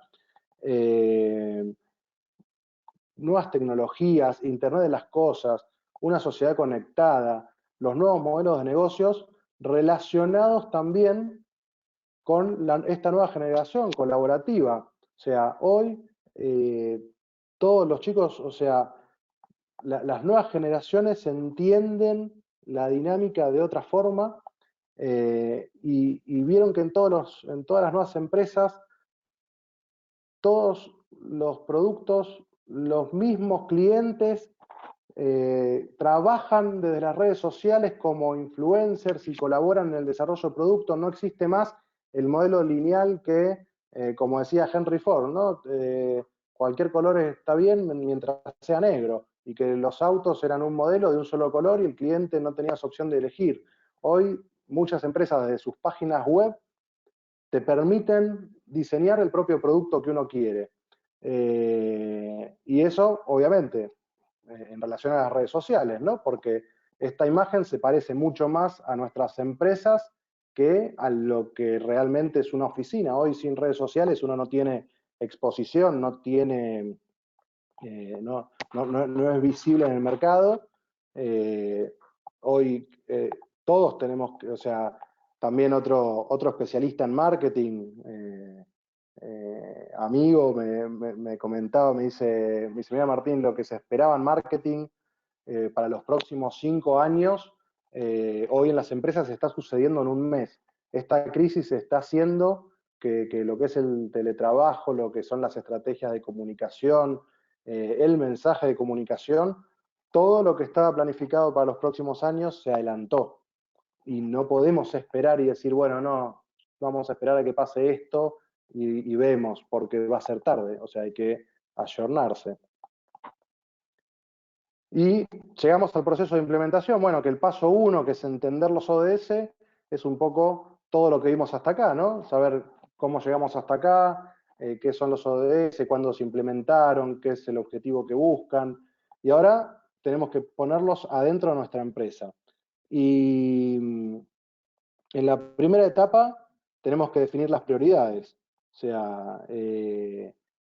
Nuevas tecnologías, Internet de las cosas, una sociedad conectada, los nuevos modelos de negocios relacionados también con esta nueva generación colaborativa. O sea, hoy todos los chicos, o sea, las nuevas generaciones entienden la dinámica de otra forma, y vieron que en todas las nuevas empresas todos los productos, los mismos clientes, trabajan desde las redes sociales como influencers y colaboran en el desarrollo de productos. No existe más el modelo lineal que, como decía Henry Ford, ¿no? Cualquier color está bien mientras sea negro, y que los autos eran un modelo de un solo color y el cliente no tenía esa opción de elegir. Hoy muchas empresas desde sus páginas web te permiten diseñar el propio producto que uno quiere. Y eso, obviamente, en relación a las redes sociales, ¿no? Porque esta imagen se parece mucho más a nuestras empresas que a lo que realmente es una oficina. Hoy sin redes sociales uno no tiene exposición, no tiene, no es visible en el mercado. Hoy todos tenemos, o sea, también otro especialista en marketing, amigo, me comentaba, me dice, mira Martín, lo que se esperaba en marketing para los próximos 5 años, hoy en las empresas está sucediendo en un mes. Esta crisis está haciendo que lo que es el teletrabajo, lo que son las estrategias de comunicación, el mensaje de comunicación, todo lo que estaba planificado para los próximos años se adelantó. Y no podemos esperar y decir, bueno, no, vamos a esperar a que pase esto y vemos, porque va a ser tarde. O sea, hay que ayornarse. Y llegamos al proceso de implementación. Bueno, que el paso 1, que es entender los ODS, es un poco todo lo que vimos hasta acá, ¿no? Saber cómo llegamos hasta acá, qué son los ODS, cuándo se implementaron, qué es el objetivo que buscan. Y ahora tenemos que ponerlos adentro de nuestra empresa. Y en la primera etapa tenemos que definir las prioridades. O sea,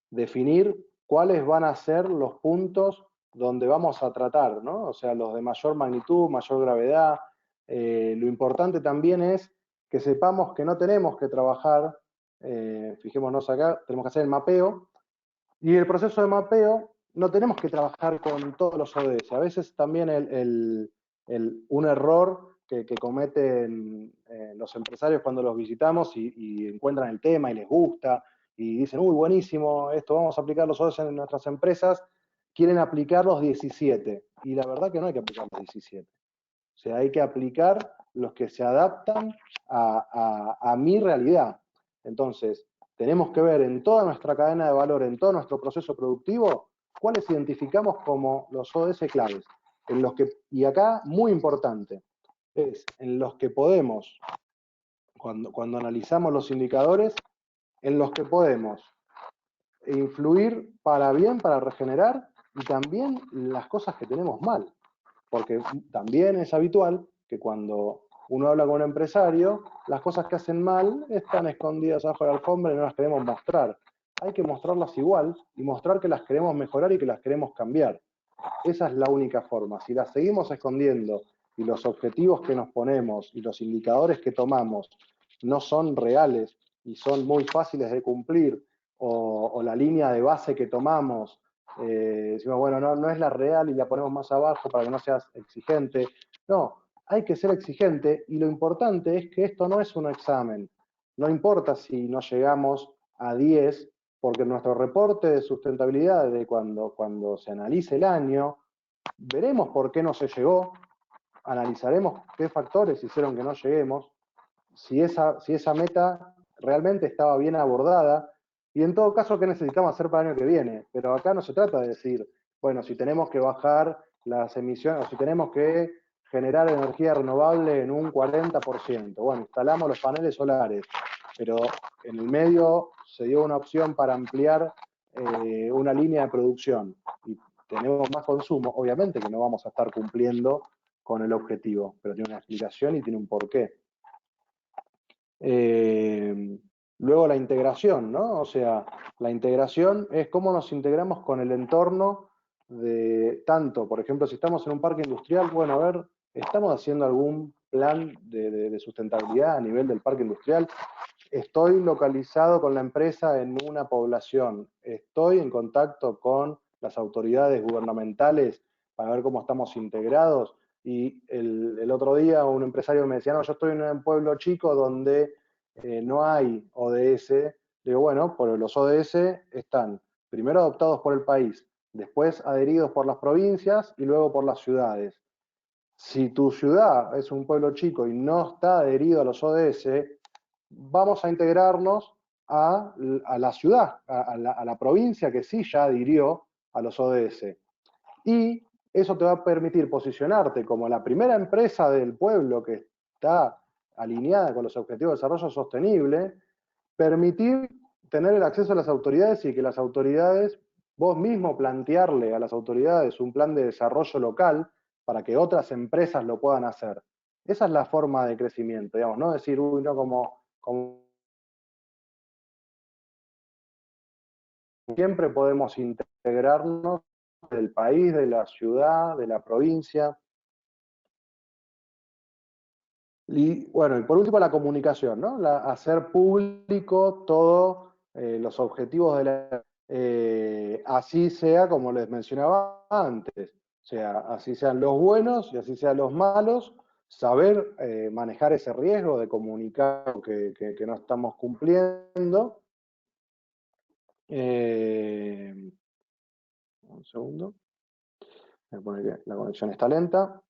definir cuáles van a ser los puntos donde vamos a tratar, ¿no? O sea, los de mayor magnitud, mayor gravedad. Lo importante también es que sepamos que no tenemos que trabajar, fijémonos acá, tenemos que hacer el mapeo, y el proceso de mapeo no tenemos que trabajar con todos los ODS. A veces también un error que cometen los empresarios cuando los visitamos y encuentran el tema y les gusta y dicen, uy, buenísimo, esto vamos a aplicar los ODS en nuestras empresas, quieren aplicar los 17. Y la verdad que no hay que aplicar los 17. O sea, hay que aplicar los que se adaptan a mi realidad. Entonces, tenemos que ver en toda nuestra cadena de valor, en todo nuestro proceso productivo, cuáles identificamos como los ODS claves. En los que, y acá, muy importante, es en los que podemos, cuando analizamos los indicadores, en los que podemos influir para bien, para regenerar, y también las cosas que tenemos mal. Porque también es habitual que cuando uno habla con un empresario, las cosas que hacen mal están escondidas abajo de la alfombra y no las queremos mostrar. Hay que mostrarlas igual y mostrar que las queremos mejorar y que las queremos cambiar. Esa es la única forma. Si las seguimos escondiendo y los objetivos que nos ponemos y los indicadores que tomamos no son reales y son muy fáciles de cumplir, o la línea de base que tomamos, decimos, bueno, no es la real y la ponemos más abajo para que no seas exigente. No, hay que ser exigente, y lo importante es que esto no es un examen. No importa si no llegamos a 10, porque nuestro reporte de sustentabilidad, de cuando se analice el año, veremos por qué no se llegó, analizaremos qué factores hicieron que no lleguemos, si esa meta realmente estaba bien abordada, y en todo caso qué necesitamos hacer para el año que viene. Pero acá no se trata de decir, bueno, si tenemos que bajar las emisiones, o si tenemos que generar energía renovable en un 40%. Bueno, instalamos los paneles solares, pero en el medio se dio una opción para ampliar una línea de producción y tenemos más consumo. Obviamente que no vamos a estar cumpliendo con el objetivo, pero tiene una explicación y tiene un porqué. Luego la integración, ¿no? O sea, la integración es cómo nos integramos con el entorno de tanto, por ejemplo, si estamos en un parque industrial, bueno, a ver, ¿estamos haciendo algún plan de sustentabilidad a nivel del parque industrial? Estoy localizado con la empresa en una población, estoy en contacto con las autoridades gubernamentales para ver cómo estamos integrados. Y el otro día un empresario me decía, no, yo estoy en un pueblo chico donde no hay ODS, Digo, bueno, pues los ODS están primero adoptados por el país, después adheridos por las provincias y luego por las ciudades. Si tu ciudad es un pueblo chico y no está adherido a los ODS, vamos a integrarnos a la ciudad, a la provincia que sí ya adhirió a los ODS. Y eso te va a permitir posicionarte como la primera empresa del pueblo que está alineada con los objetivos de desarrollo sostenible, permitir tener el acceso a las autoridades y que las autoridades, vos mismo plantearle a las autoridades un plan de desarrollo local para que otras empresas lo puedan hacer. Esa es la forma de crecimiento, digamos, no decir, uy, no, como siempre podemos integrarnos del país, de la ciudad, de la provincia. Y bueno, y por último la comunicación, ¿no? Hacer público todos los objetivos de la... así sea, como les mencionaba antes, o sea, así sean los buenos y así sean los malos, saber manejar ese riesgo de comunicar que no estamos cumpliendo. Un segundo, me pone que la conexión está lenta.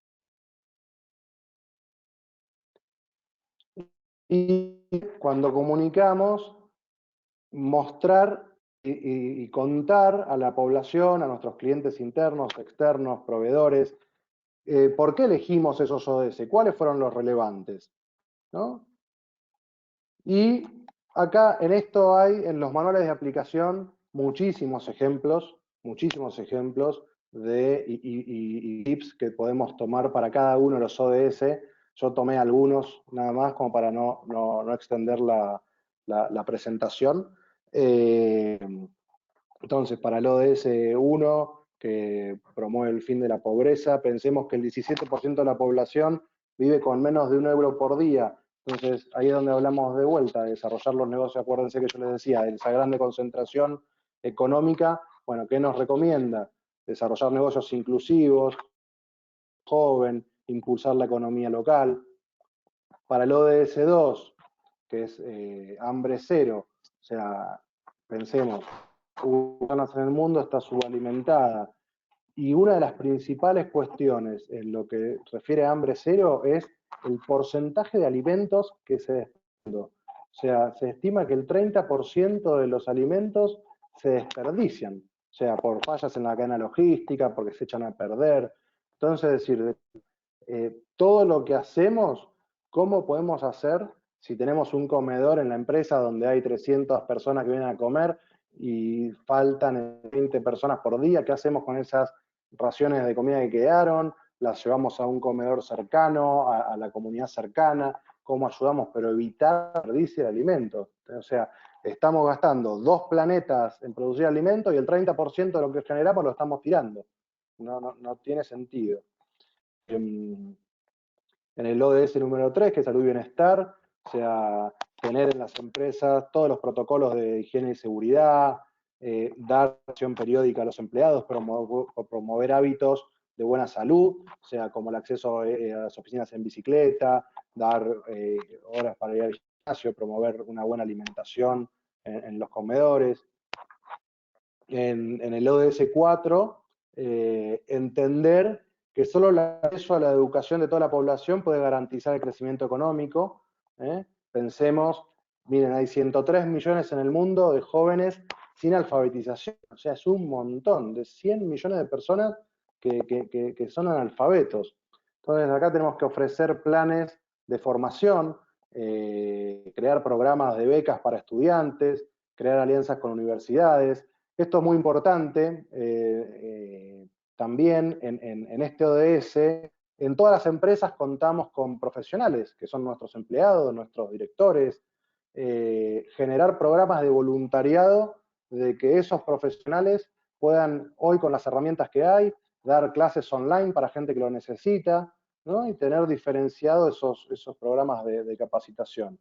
Y cuando comunicamos, mostrar y contar a la población, a nuestros clientes internos, externos, proveedores, por qué elegimos esos ODS, cuáles fueron los relevantes, ¿no? Y acá en esto hay, en los manuales de aplicación, muchísimos ejemplos y tips que podemos tomar para cada uno de los ODS. Yo tomé algunos nada más como para no extender la presentación. Entonces, para el ODS 1, que promueve el fin de la pobreza, pensemos que el 17% de la población vive con menos de €1 por día. Entonces, ahí es donde hablamos de vuelta, de desarrollar los negocios. Acuérdense que yo les decía, de esa grande concentración económica. Bueno, ¿qué nos recomienda? Desarrollar negocios inclusivos, joven, impulsar la economía local. Para el ODS 2, que es hambre cero, o sea, pensemos, personas en el mundo está subalimentada. Y una de las principales cuestiones en lo que refiere a hambre cero es el porcentaje de alimentos que se desperdician. O sea, se estima que el 30% de los alimentos se desperdician. O sea, por fallas en la cadena logística, porque se echan a perder. Entonces, es decir, todo lo que hacemos, ¿cómo podemos hacer si tenemos un comedor en la empresa donde hay 300 personas que vienen a comer y faltan 20 personas por día? ¿Qué hacemos con esas raciones de comida que quedaron? ¿Las llevamos a un comedor cercano, a la comunidad cercana? ¿Cómo ayudamos? Pero evitar el desperdicio de alimentos. O sea, estamos gastando 2 planetas en producir alimentos y el 30% de lo que generamos lo estamos tirando. No tiene sentido. En el ODS número 3, que es salud y bienestar, o sea, tener en las empresas todos los protocolos de higiene y seguridad, dar acción periódica a los empleados, promover hábitos de buena salud, o sea, como el acceso a las oficinas en bicicleta, dar horas para ir al gimnasio, promover una buena alimentación en los comedores. En el ODS 4, entender que solo el acceso a la educación de toda la población puede garantizar el crecimiento económico. Pensemos, miren, hay 103 millones en el mundo de jóvenes sin alfabetización, o sea, es un montón, de 100 millones de personas que son analfabetos. Entonces, acá tenemos que ofrecer planes de formación, crear programas de becas para estudiantes, crear alianzas con universidades. Esto es muy importante. También en este ODS, en todas las empresas contamos con profesionales, que son nuestros empleados, nuestros directores, generar programas de voluntariado de que esos profesionales puedan, hoy con las herramientas que hay, dar clases online para gente que lo necesita, ¿no? Y tener diferenciado esos programas de capacitación.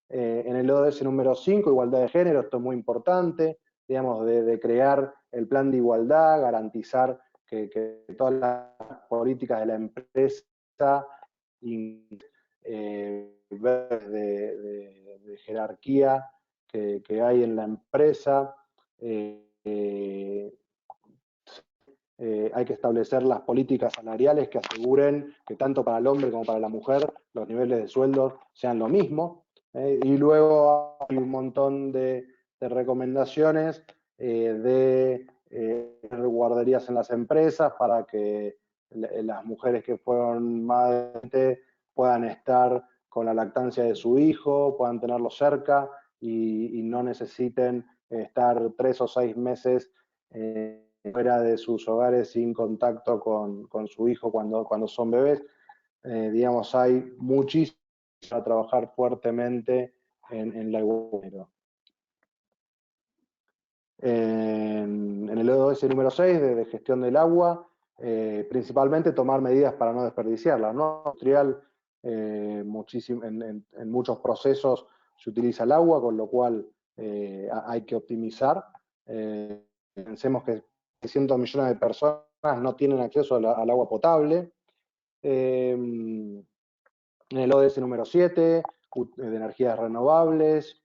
En el ODS número 5, igualdad de género, esto es muy importante, digamos, de crear el plan de igualdad, garantizar que todas las políticas de la empresa de jerarquía, que hay en la empresa. Hay que establecer las políticas salariales que aseguren que tanto para el hombre como para la mujer los niveles de sueldo sean lo mismo. Y luego hay un montón de recomendaciones de guarderías en las empresas para que las mujeres que fueron madres puedan estar con la lactancia de su hijo, puedan tenerlo cerca y no necesiten estar 3 o 6 meses fuera de sus hogares sin contacto con su hijo cuando son bebés. Digamos, hay muchísimo a trabajar fuertemente en la igualdad. En el ODS número 6 de gestión del agua, principalmente tomar medidas para no desperdiciarla, ¿no? Industrial, en muchos procesos se utiliza el agua, con lo cual hay que optimizar. Pensemos que 600 millones de personas no tienen acceso al agua potable. En el ODS número 7, de energías renovables,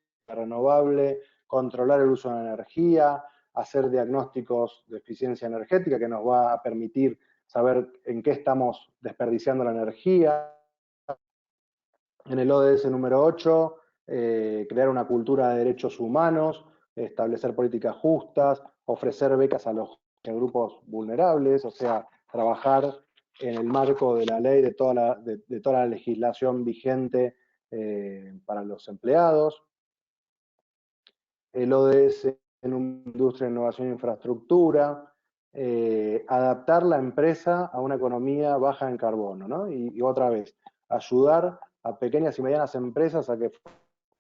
controlar el uso de la energía, hacer diagnósticos de eficiencia energética que nos va a permitir saber en qué estamos desperdiciando la energía. En el ODS número 8, crear una cultura de derechos humanos, establecer políticas justas, ofrecer becas a los grupos vulnerables, o sea, trabajar en el marco de la ley, de toda la legislación vigente para los empleados. El ODS en industria, innovación e infraestructura, adaptar la empresa a una economía baja en carbono, ¿no? Y otra vez, ayudar a pequeñas y medianas empresas a que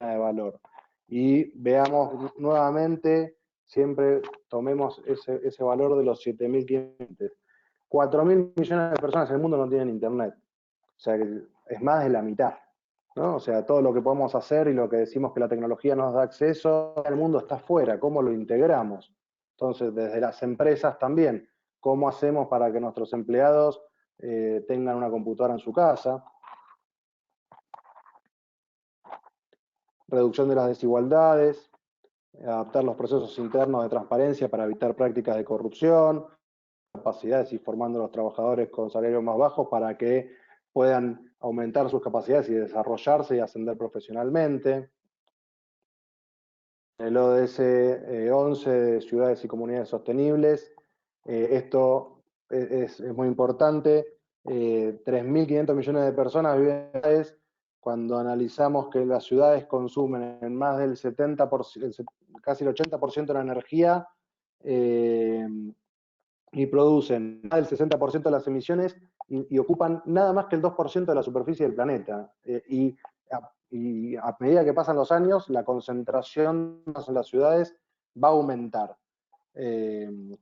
de valor. Y veamos nuevamente, siempre tomemos ese valor de los 7.500. 4.000 millones de personas en el mundo no tienen internet. O sea, que es más de la mitad, ¿no? O sea, todo lo que podemos hacer y lo que decimos que la tecnología nos da acceso, el mundo está afuera, ¿cómo lo integramos? Entonces, desde las empresas también, ¿cómo hacemos para que nuestros empleados tengan una computadora en su casa? Reducción de las desigualdades, adaptar los procesos internos de transparencia para evitar prácticas de corrupción, capacidades y formando a los trabajadores con salarios más bajos para que puedan aumentar sus capacidades y desarrollarse y ascender profesionalmente. El ODS 11 de ciudades y comunidades sostenibles, esto es muy importante. 3.500 millones de personas viven en ciudades. Cuando analizamos que las ciudades consumen en más del 70%, casi el 80% de la energía y producen más del 60% de las emisiones y ocupan nada más que el 2% de la superficie del planeta. Y a medida que pasan los años, la concentración en las ciudades va a aumentar. El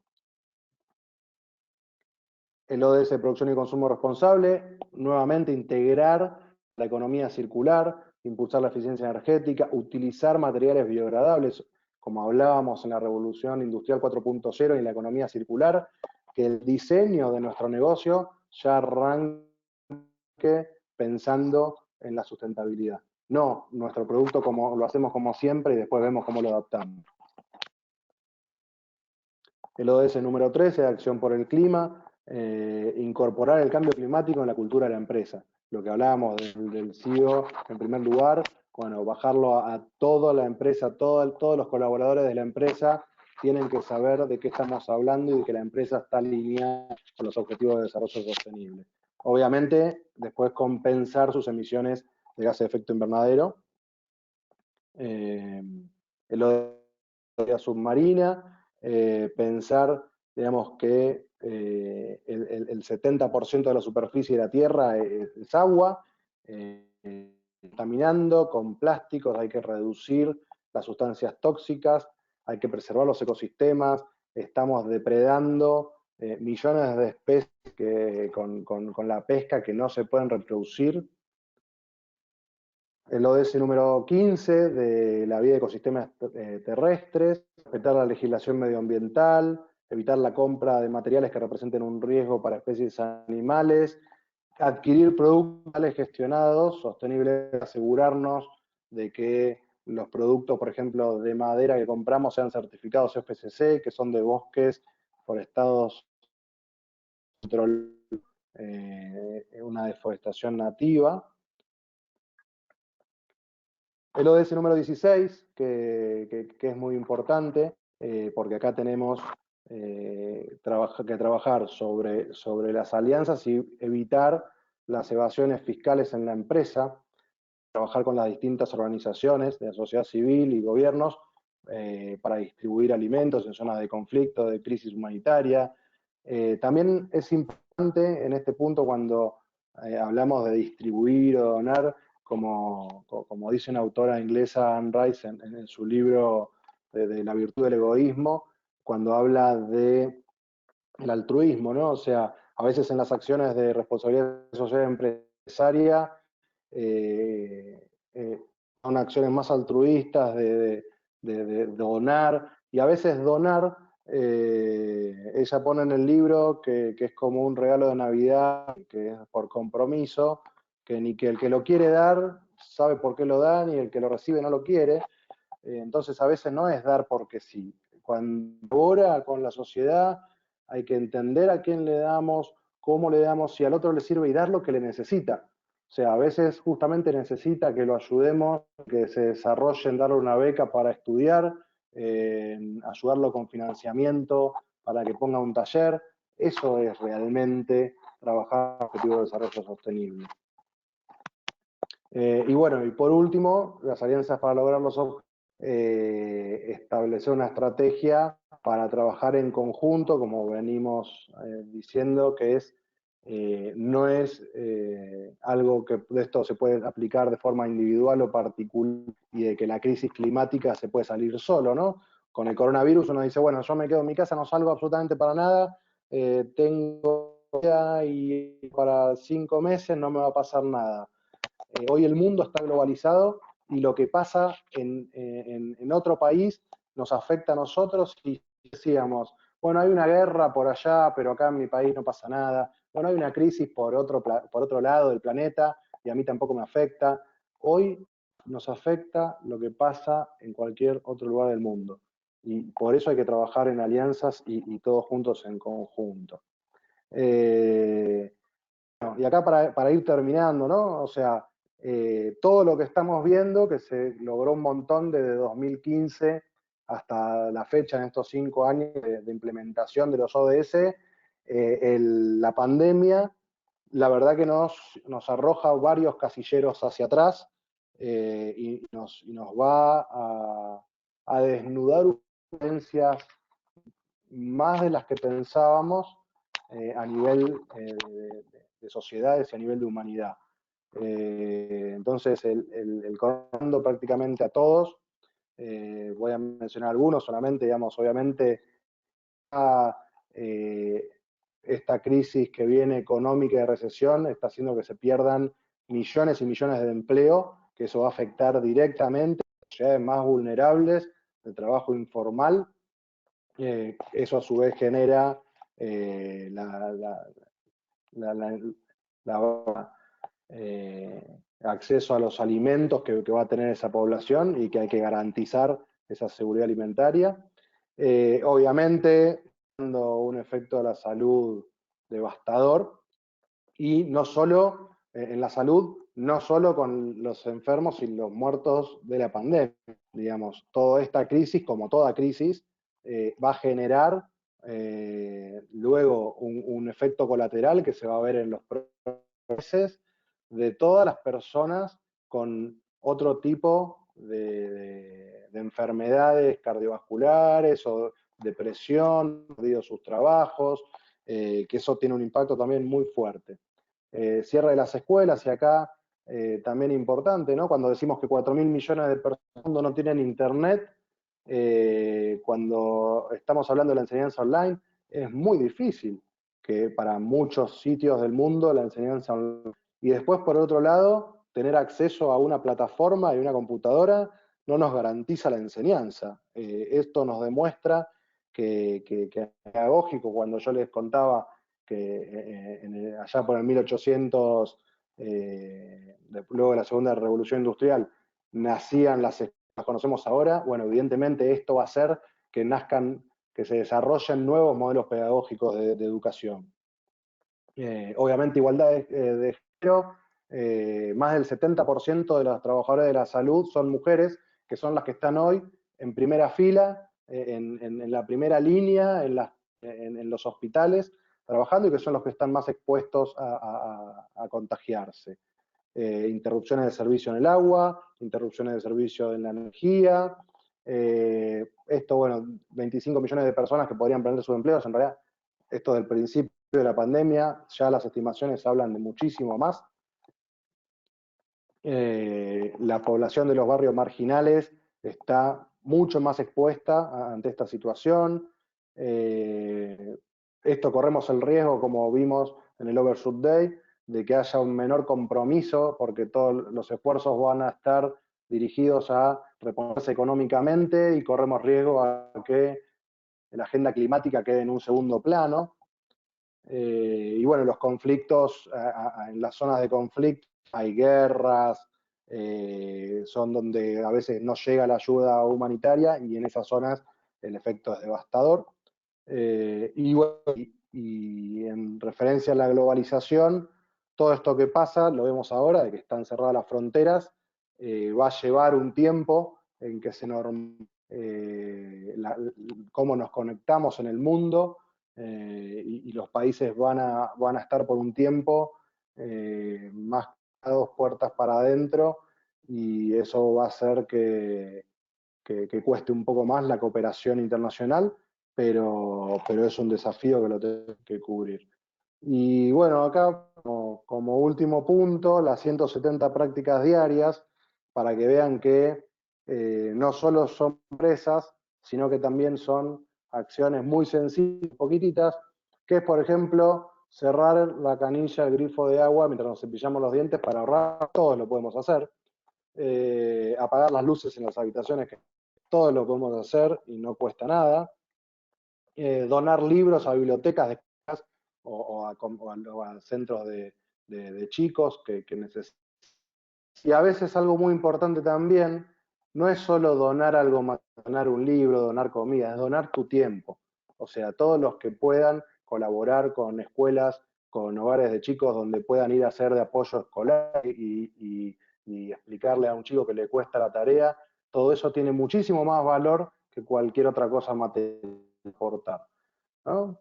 ODS de producción y consumo responsable, nuevamente integrar la economía circular, impulsar la eficiencia energética, utilizar materiales biodegradables, como hablábamos en la revolución industrial 4.0 y en la economía circular, que el diseño de nuestro negocio ya arranque pensando en la sustentabilidad. No nuestro producto como lo hacemos como siempre y después vemos cómo lo adaptamos. El ODS número 13, Acción por el Clima, incorporar el cambio climático en la cultura de la empresa. Lo que hablábamos del CEO, en primer lugar, bueno, bajarlo a toda la empresa, todos los colaboradores de la empresa tienen que saber de qué estamos hablando y de que la empresa está alineada con los objetivos de desarrollo sostenible. Obviamente, después compensar sus emisiones de gases de efecto invernadero. El ODS submarina, pensar, digamos, que el 70% de la superficie de la Tierra es agua, contaminando con plásticos, hay que reducir las sustancias tóxicas, hay que preservar los ecosistemas, estamos depredando millones de especies con la pesca que no se pueden reproducir. El ODS número 15 de la vida de ecosistemas terrestres, respetar la legislación medioambiental, evitar la compra de materiales que representen un riesgo para especies animales, adquirir productos gestionados, sostenibles, asegurarnos de que los productos, por ejemplo, de madera que compramos sean certificados FSC, que son de bosques forestados, una deforestación nativa. El ODS número 16, que es muy importante, porque acá tenemos que trabajar sobre las alianzas y evitar las evasiones fiscales en la empresa, trabajar con las distintas organizaciones de la sociedad civil y gobiernos para distribuir alimentos en zonas de conflicto, de crisis humanitaria. También es importante en este punto cuando hablamos de distribuir o donar, como dice una autora inglesa, Anne Rice, en su libro de La virtud del egoísmo, cuando habla de el altruismo, ¿no? O sea, a veces en las acciones de responsabilidad social empresaria son acciones más altruistas de donar, y a veces donar, ella pone en el libro que es como un regalo de Navidad, que es por compromiso, que ni que el que lo quiere dar sabe por qué lo da, ni el que lo recibe no lo quiere. Entonces a veces no es dar porque sí. Cuando ora con la sociedad hay que entender a quién le damos, cómo le damos, si al otro le sirve y dar lo que le necesita. O sea, a veces justamente necesita que lo ayudemos, que se desarrolle en darle una beca para estudiar, ayudarlo con financiamiento para que ponga un taller. Eso es realmente trabajar en objetivo de desarrollo sostenible. Y bueno, y por último, las alianzas para lograr los objetivos, establecer una estrategia para trabajar en conjunto, como venimos diciendo, que no es algo que de esto se puede aplicar de forma individual o particular, y de que la crisis climática se puede salir solo, ¿no? Con el coronavirus uno dice, bueno, yo me quedo en mi casa, no salgo absolutamente para nada, tengo y para 5 meses no me va a pasar nada. Hoy el mundo está globalizado y lo que pasa en otro país nos afecta a nosotros, y decíamos, bueno, hay una guerra por allá, pero acá en mi país no pasa nada. Bueno, hay una crisis por otro lado del planeta y a mí tampoco me afecta. Hoy nos afecta lo que pasa en cualquier otro lugar del mundo. Y por eso hay que trabajar en alianzas y todos juntos en conjunto. Y acá para ir terminando, ¿no? O sea, todo lo que estamos viendo, que se logró un montón desde 2015 hasta la fecha, en estos 5 años de implementación de los ODS, la pandemia, la verdad que nos arroja varios casilleros hacia atrás, y nos va a desnudar diferencias más de las que pensábamos a nivel de sociedades y a nivel de humanidad. Entonces, conociendo prácticamente a todos, voy a mencionar algunos solamente, digamos, obviamente, esta crisis que viene económica de recesión está haciendo que se pierdan millones y millones de empleo, que eso va a afectar directamente a las sociedades más vulnerables, el trabajo informal. Eso a su vez genera acceso a los alimentos que va a tener esa población, y que hay que garantizar esa seguridad alimentaria. Obviamente, dando un efecto a la salud devastador, y no solo en la salud, no solo con los enfermos y los muertos de la pandemia. Digamos, toda esta crisis, como toda crisis, va a generar luego un efecto colateral que se va a ver en los próximos meses, de todas las personas con otro tipo de enfermedades cardiovasculares o depresión, perdido sus trabajos, que eso tiene un impacto también muy fuerte. Cierre de las escuelas, y acá también importante, ¿no? Cuando decimos que 4.000 millones de personas en el mundo no tienen internet, cuando estamos hablando de la enseñanza online, es muy difícil que para muchos sitios del mundo la enseñanza online. Y después, por otro lado, tener acceso a una plataforma y una computadora no nos garantiza la enseñanza. Esto nos demuestra que es pedagógico. Cuando yo les contaba que allá por el 1800, luego de la Segunda Revolución Industrial, nacían las escuelas las conocemos ahora, bueno, evidentemente esto va a hacer que nazcan, que se desarrollen nuevos modelos pedagógicos de educación. Obviamente igualdad de género, más del 70% de los trabajadores de la salud son mujeres, que son las que están hoy en primera fila, en la primera línea, en los hospitales, trabajando, y que son los que están más expuestos a contagiarse. Interrupciones de servicio en el agua, interrupciones de servicio en la energía, esto, bueno, 25 millones de personas que podrían perder sus empleos, en realidad, esto del principio de la pandemia, ya las estimaciones hablan de muchísimo más. La población de los barrios marginales está mucho más expuesta ante esta situación. Esto corremos el riesgo, como vimos en el Overshoot Day, de que haya un menor compromiso, porque todos los esfuerzos van a estar dirigidos a reponerse económicamente, y corremos riesgo a que la agenda climática quede en un segundo plano. Y bueno, los conflictos, en las zonas de conflicto hay guerras, son donde a veces no llega la ayuda humanitaria, y en esas zonas el efecto es devastador. Y en referencia a la globalización, todo esto que pasa, lo vemos ahora, de que están cerradas las fronteras, va a llevar un tiempo en que se cómo nos conectamos en el mundo, y los países van a estar por un tiempo más dos puertas para adentro, y eso va a hacer que cueste un poco más la cooperación internacional, pero es un desafío que lo tenemos que cubrir. Y bueno, acá como último punto, las 170 prácticas diarias, para que vean que no solo son empresas, sino que también son acciones muy sencillas, poquititas, que es, por ejemplo, cerrar la canilla, el grifo de agua mientras nos cepillamos los dientes para ahorrar. Todos lo podemos hacer. Apagar las luces en las habitaciones, que todos lo podemos hacer y no cuesta nada. Donar libros a bibliotecas de o a centros de chicos que necesitan. Y a veces algo muy importante también, no es solo donar algo más, donar un libro, donar comida, es donar tu tiempo. O sea, todos los que puedan colaborar con escuelas, con hogares de chicos donde puedan ir a hacer de apoyo escolar y explicarle a un chico que le cuesta la tarea, todo eso tiene muchísimo más valor que cualquier otra cosa material aportar, ¿no?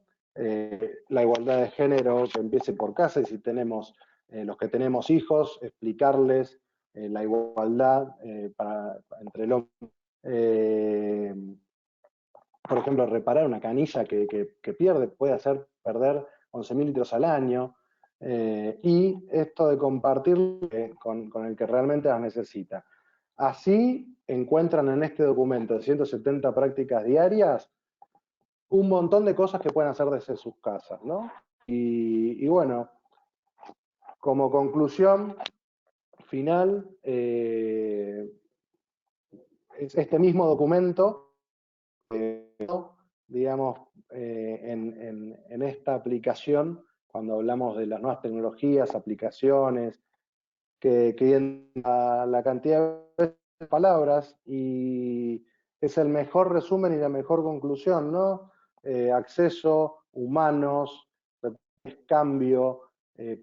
La igualdad de género, que empiece por casa, y si tenemos los que tenemos hijos, explicarles la igualdad entre el hombre. Por ejemplo, reparar una canilla que puede hacer perder 11.000 litros al año, y esto de compartir con el que realmente las necesita. Así encuentran en este documento de 170 prácticas diarias un montón de cosas que pueden hacer desde sus casas, ¿no? Y bueno, como conclusión final, este mismo documento, digamos, en esta aplicación, cuando hablamos de las nuevas tecnologías, aplicaciones, que la cantidad de palabras, y es el mejor resumen y la mejor conclusión, ¿no? Acceso, humanos, cambio,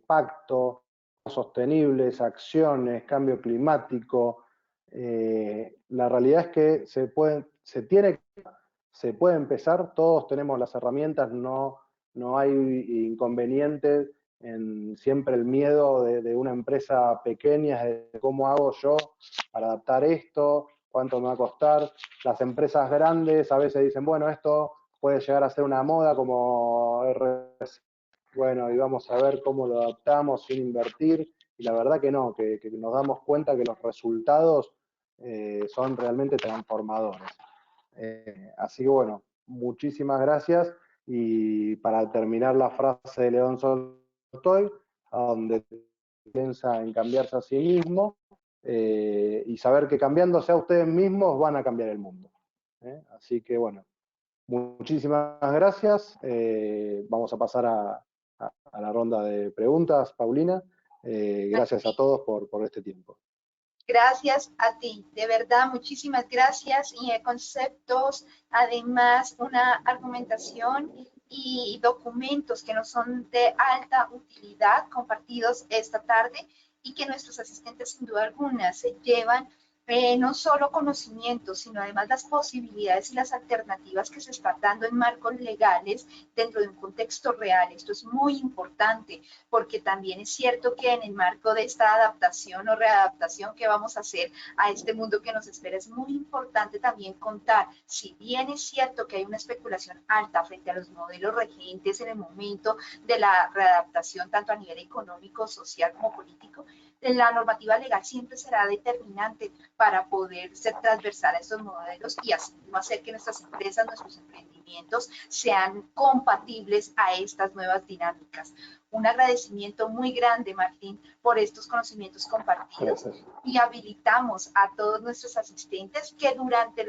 pacto, sostenibles, acciones, cambio climático. La realidad es que se puede empezar, todos tenemos las herramientas, no hay inconvenientes en siempre el miedo de una empresa pequeña, de cómo hago yo para adaptar esto, cuánto me va a costar. Las empresas grandes a veces dicen, bueno, esto puede llegar a ser una moda como RS. Bueno, y vamos a ver cómo lo adaptamos sin invertir. Y la verdad que no, que nos damos cuenta que los resultados son realmente transformadores. Así que bueno, muchísimas gracias. Y para terminar la frase de León Tolstoy, a donde piensa en cambiarse a sí mismo, y saber que cambiándose a ustedes mismos van a cambiar el mundo. Así que bueno, muchísimas gracias. Vamos a pasar a la ronda de preguntas, Paulina. Gracias a todos por este tiempo. Gracias a ti, de verdad, muchísimas gracias. Y conceptos, además, una argumentación y documentos que nos son de alta utilidad compartidos esta tarde y que nuestros asistentes sin duda alguna se llevan no solo conocimientos, sino además las posibilidades y las alternativas que se están dando en marcos legales dentro de un contexto real. Esto es muy importante porque también es cierto que en el marco de esta adaptación o readaptación que vamos a hacer a este mundo que nos espera, es muy importante también contar, si bien es cierto que hay una especulación alta frente a los modelos regentes en el momento de la readaptación, tanto a nivel económico, social como político, la normativa legal siempre será determinante para poder ser transversal a estos modelos y así hacer que nuestras empresas, nuestros emprendimientos sean compatibles a estas nuevas dinámicas. Un agradecimiento muy grande, Martín, por estos conocimientos compartidos. Gracias. Y habilitamos a todos nuestros asistentes que durante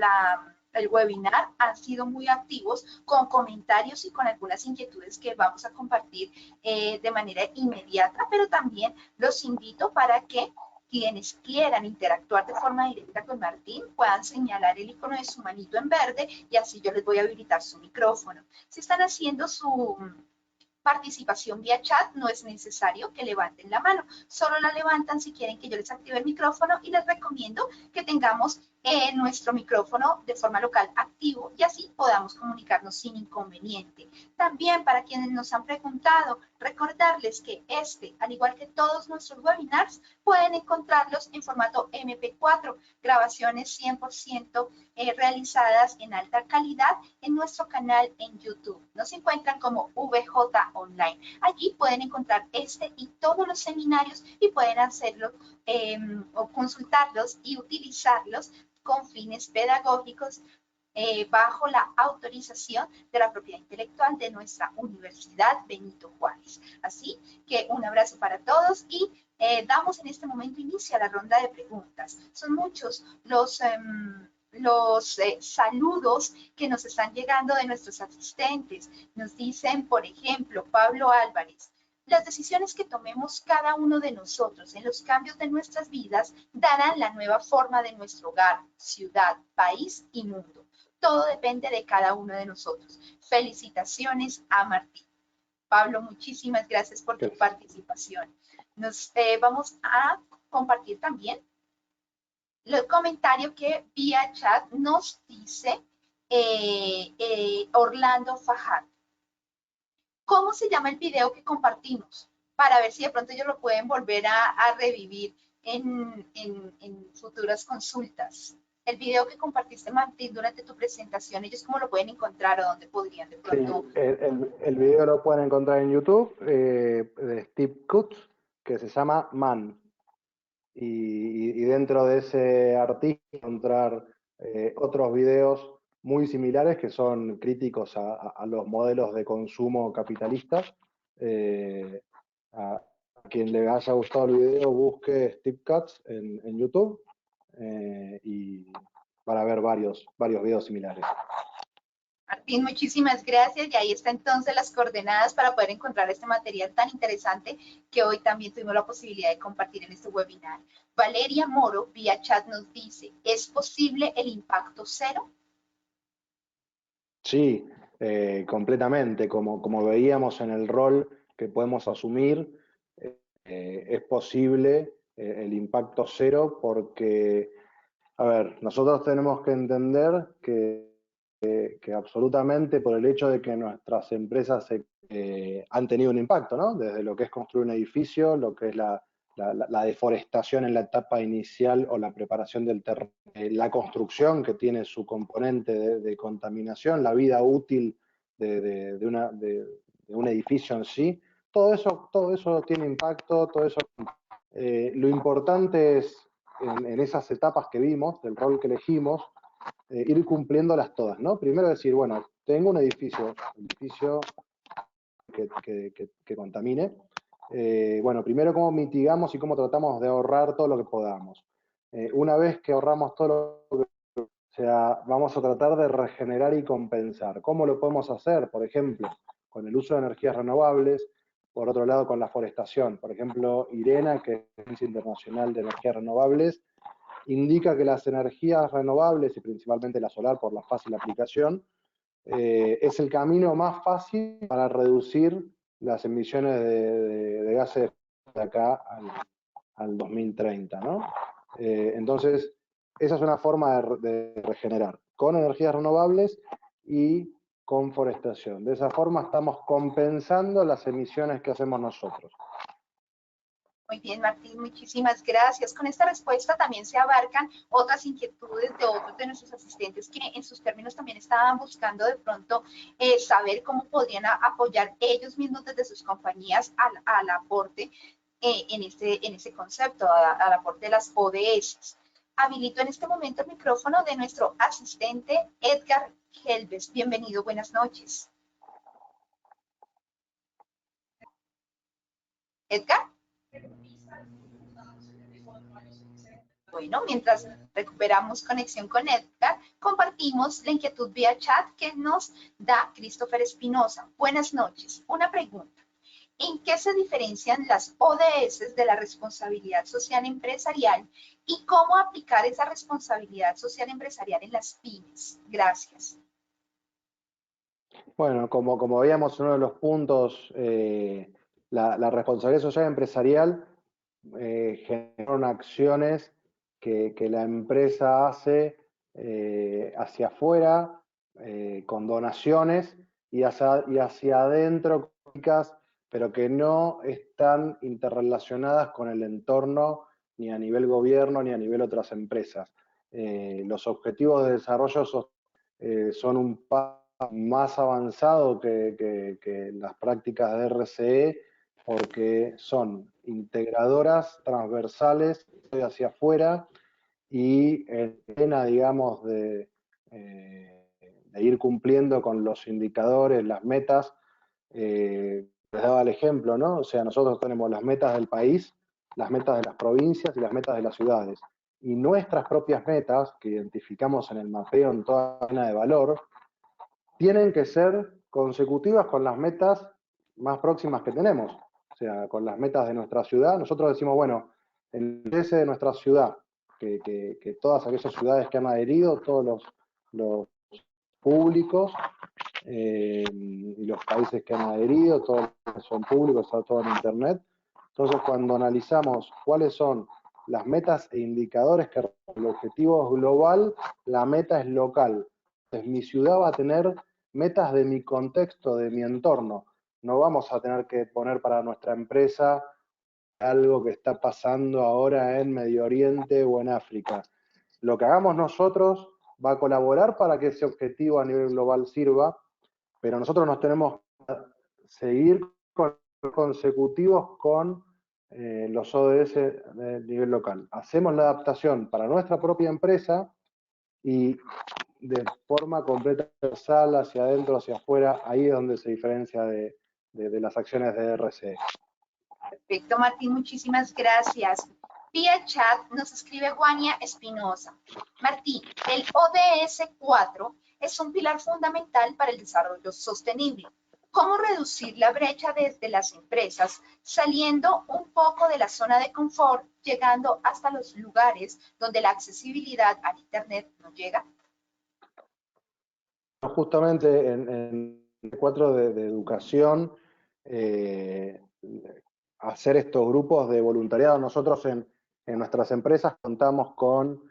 el webinar han sido muy activos con comentarios y con algunas inquietudes que vamos a compartir de manera inmediata, pero también los invito para que quienes quieran interactuar de forma directa con Martín puedan señalar el icono de su manito en verde y así yo les voy a habilitar su micrófono. Si están haciendo su participación vía chat, no es necesario que levanten la mano, solo la levantan si quieren que yo les active el micrófono y les recomiendo que tengamos nuestro micrófono de forma local activo y así podamos comunicarnos sin inconveniente. También para quienes nos han preguntado, recordarles que al igual que todos nuestros webinars, pueden encontrarlos en formato MP4, grabaciones 100% realizadas en alta calidad en nuestro canal en YouTube. Nos encuentran como VJ Online. Allí pueden encontrar este y todos los seminarios y pueden hacerlo o consultarlos y utilizarlos con fines pedagógicos bajo la autorización de la propiedad intelectual de nuestra Universidad Benito Juárez. Así que un abrazo para todos y damos en este momento inicio a la ronda de preguntas. Son muchos los saludos que nos están llegando de nuestros asistentes. Nos dicen, por ejemplo, Pablo Álvarez, las decisiones que tomemos cada uno de nosotros en los cambios de nuestras vidas darán la nueva forma de nuestro hogar, ciudad, país y mundo. Todo depende de cada uno de nosotros. Felicitaciones a Martín. Pablo, muchísimas gracias por tu participación. Vamos a compartir también el comentario que vía chat nos dice Orlando Fajardo. ¿Cómo se llama el video que compartimos? Para ver si de pronto ellos lo pueden volver a revivir en futuras consultas. El video que compartiste, Martín, durante tu presentación, ¿ellos cómo lo pueden encontrar o dónde podrían de pronto? Sí, el video lo pueden encontrar en YouTube de Steve Kutz, que se llama Man. Y dentro de ese artículo encontrar otros videos muy similares que son críticos a los modelos de consumo capitalistas. A quien le haya gustado el video, busque Steve Katz en YouTube y para ver varios videos similares. Martín, muchísimas gracias. Y ahí está entonces las coordenadas para poder encontrar este material tan interesante que hoy también tuvimos la posibilidad de compartir en este webinar. Valeria Moro, vía chat, nos dice, ¿es posible el impacto cero? Sí, completamente. Como veíamos en el rol que podemos asumir, es posible el impacto cero porque, a ver, nosotros tenemos que entender que absolutamente por el hecho de que nuestras empresas han tenido un impacto, ¿no? Desde lo que es construir un edificio, lo que es la deforestación en la etapa inicial o la preparación del terreno, la construcción que tiene su componente de contaminación, la vida útil de un edificio en sí, todo eso tiene impacto, todo eso. Lo importante es, en esas etapas que vimos, del rol que elegimos, ir cumpliéndolas todas, ¿no? Primero decir, bueno, tengo un edificio que contamine. Bueno, primero cómo mitigamos y cómo tratamos de ahorrar todo lo que podamos. Una vez que ahorramos todo lo que, o sea, vamos a tratar de regenerar y compensar. ¿Cómo lo podemos hacer? Por ejemplo, con el uso de energías renovables, por otro lado con la forestación. Por ejemplo, IRENA, que es la Agencia Internacional de Energías Renovables, indica que las energías renovables, y principalmente la solar por la fácil aplicación, es el camino más fácil para reducir las emisiones de gases de acá al 2030, ¿no? Entonces, esa es una forma de regenerar, con energías renovables y con forestación. De esa forma estamos compensando las emisiones que hacemos nosotros. Muy bien, Martín, muchísimas gracias. Con esta respuesta también se abarcan otras inquietudes de otros de nuestros asistentes que en sus términos también estaban buscando de pronto saber cómo podrían apoyar ellos mismos desde sus compañías al aporte en ese concepto, al aporte de las ODS. Habilito en este momento el micrófono de nuestro asistente Edgar Helves. Bienvenido, buenas noches. Edgar. Bueno, mientras recuperamos conexión con Edgar, compartimos la inquietud vía chat que nos da Christopher Espinosa. Buenas noches. Una pregunta. ¿En qué se diferencian las ODS de la responsabilidad social empresarial y cómo aplicar esa responsabilidad social empresarial en las pymes? Gracias. Bueno, como veíamos en uno de los puntos, la responsabilidad social empresarial genera acciones que la empresa hace hacia afuera, con donaciones, y hacia adentro, pero que no están interrelacionadas con el entorno, ni a nivel gobierno, ni a nivel otras empresas. Los objetivos de desarrollo son un paso más avanzado que las prácticas de RCE, porque son integradoras, transversales, hacia afuera, y en pena, digamos, de ir cumpliendo con los indicadores, las metas. Les daba el ejemplo, ¿no? O sea, nosotros tenemos las metas del país, las metas de las provincias y las metas de las ciudades. Y nuestras propias metas, que identificamos en el mapeo en toda la cadena de valor, tienen que ser consecutivas con las metas más próximas que tenemos. O sea, con las metas de nuestra ciudad. Nosotros decimos, bueno, el interés de nuestra ciudad, que todas aquellas ciudades que han adherido, todos los públicos y los países que han adherido, todos son públicos, está todo en internet. Entonces, cuando analizamos cuáles son las metas e indicadores que el objetivo es global, la meta es local. Entonces, mi ciudad va a tener metas de mi contexto, de mi entorno. No vamos a tener que poner para nuestra empresa algo que está pasando ahora en Medio Oriente o en África. Lo que hagamos nosotros va a colaborar para que ese objetivo a nivel global sirva, pero nosotros nos tenemos que seguir consecutivos con los ODS de nivel local. Hacemos la adaptación para nuestra propia empresa y de forma completa, transversal, hacia adentro, hacia afuera, ahí es donde se diferencia de las acciones de RCE. Perfecto, Martín, muchísimas gracias. Vía chat nos escribe Guania Espinosa. Martín, el ODS 4 es un pilar fundamental para el desarrollo sostenible. ¿Cómo reducir la brecha desde las empresas, saliendo un poco de la zona de confort, llegando hasta los lugares donde la accesibilidad al Internet no llega? Justamente en el 4 de educación, hacer estos grupos de voluntariado. Nosotros en nuestras empresas contamos con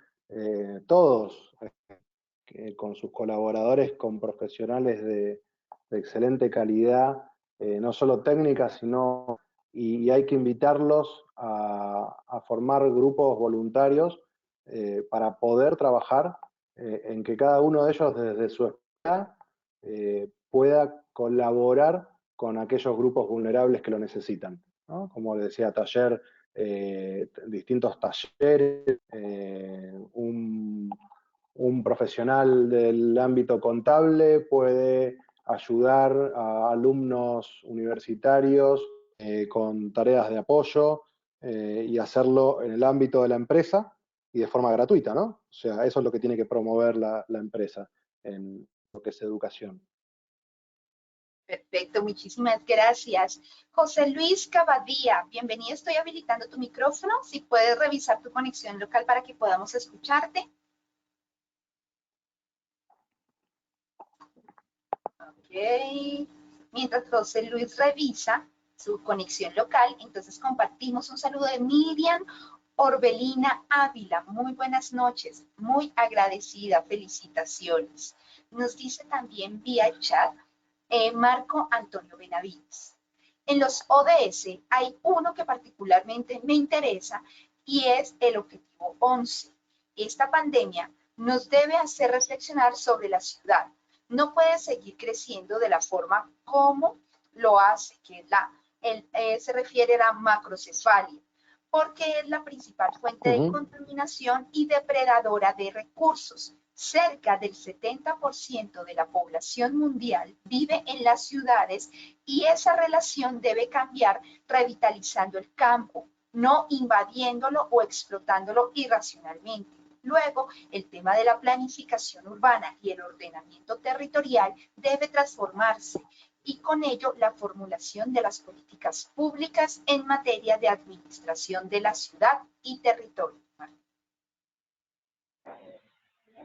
todos, con sus colaboradores, con profesionales de excelente calidad, no solo técnica, sino, y hay que invitarlos a formar grupos voluntarios para poder trabajar en que cada uno de ellos desde su experiencia pueda colaborar con aquellos grupos vulnerables que lo necesitan, ¿no? Como les decía, distintos talleres, un profesional del ámbito contable puede ayudar a alumnos universitarios con tareas de apoyo y hacerlo en el ámbito de la empresa y de forma gratuita, ¿no? O sea, eso es lo que tiene que promover la empresa en lo que es educación. Perfecto, muchísimas gracias. José Luis Cavadía, bienvenido. Estoy habilitando tu micrófono. Si puedes revisar tu conexión local para que podamos escucharte. Ok. Mientras José Luis revisa su conexión local, entonces compartimos un saludo de Miriam Orbelina Ávila. Muy buenas noches, muy agradecida, felicitaciones. Nos dice también vía chat Marco Antonio Benavides. En los ODS hay uno que particularmente me interesa y es el objetivo 11. Esta pandemia nos debe hacer reflexionar sobre la ciudad. No puede seguir creciendo de la forma como lo hace, que se refiere a la macrocefalia, porque es la principal fuente de contaminación y depredadora de recursos. Cerca del 70% de la población mundial vive en las ciudades y esa relación debe cambiar revitalizando el campo, no invadiéndolo o explotándolo irracionalmente. Luego, el tema de la planificación urbana y el ordenamiento territorial debe transformarse y con ello la formulación de las políticas públicas en materia de administración de la ciudad y territorio.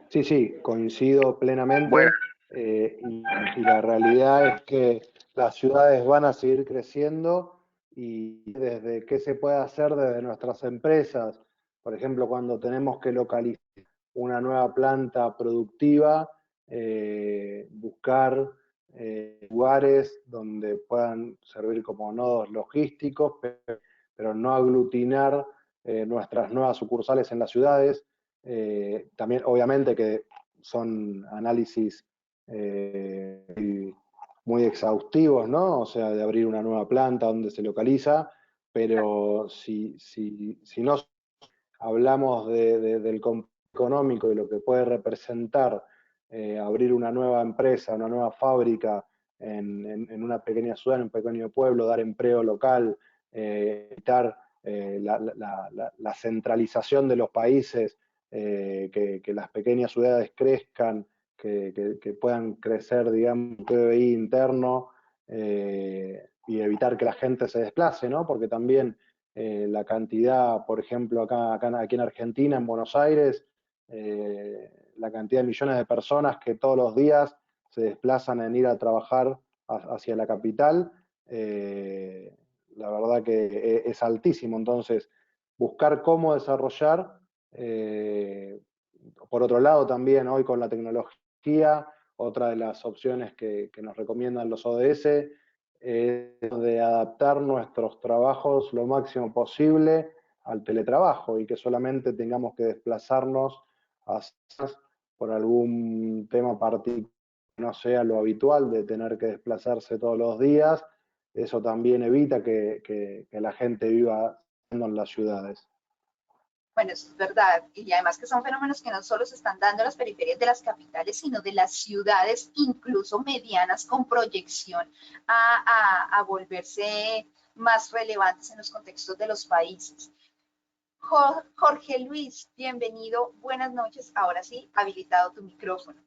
Sí, sí, coincido plenamente. Bueno. Y la realidad es que las ciudades van a seguir creciendo y desde qué se puede hacer desde nuestras empresas, por ejemplo, cuando tenemos que localizar una nueva planta productiva, buscar lugares donde puedan servir como nodos logísticos, pero no aglutinar nuestras nuevas sucursales en las ciudades. También, obviamente, que son análisis muy exhaustivos, ¿no? O sea, de abrir una nueva planta, donde se localiza, pero si no hablamos del económico y lo que puede representar abrir una nueva empresa, una nueva fábrica en una pequeña ciudad, en un pequeño pueblo, dar empleo local, evitar la centralización de los países, que las pequeñas ciudades crezcan, que puedan crecer, digamos, PBI interno, y evitar que la gente se desplace, ¿no? Porque también la cantidad, por ejemplo, aquí en Argentina, en Buenos Aires, la cantidad de millones de personas que todos los días se desplazan en ir a trabajar hacia la capital, la verdad que es altísimo. Entonces, buscar cómo desarrollar, por otro lado también hoy con la tecnología, otra de las opciones que nos recomiendan los ODS, de adaptar nuestros trabajos lo máximo posible al teletrabajo y que solamente tengamos que desplazarnos por algún tema particular que no sea lo habitual de tener que desplazarse todos los días. Eso también evita que la gente viva en las ciudades. Bueno, eso es verdad. Y además que son fenómenos que no solo se están dando en las periferias de las capitales, sino de las ciudades, incluso medianas, con proyección a volverse más relevantes en los contextos de los países. Jorge Luis, bienvenido. Buenas noches. Ahora sí, habilitado tu micrófono.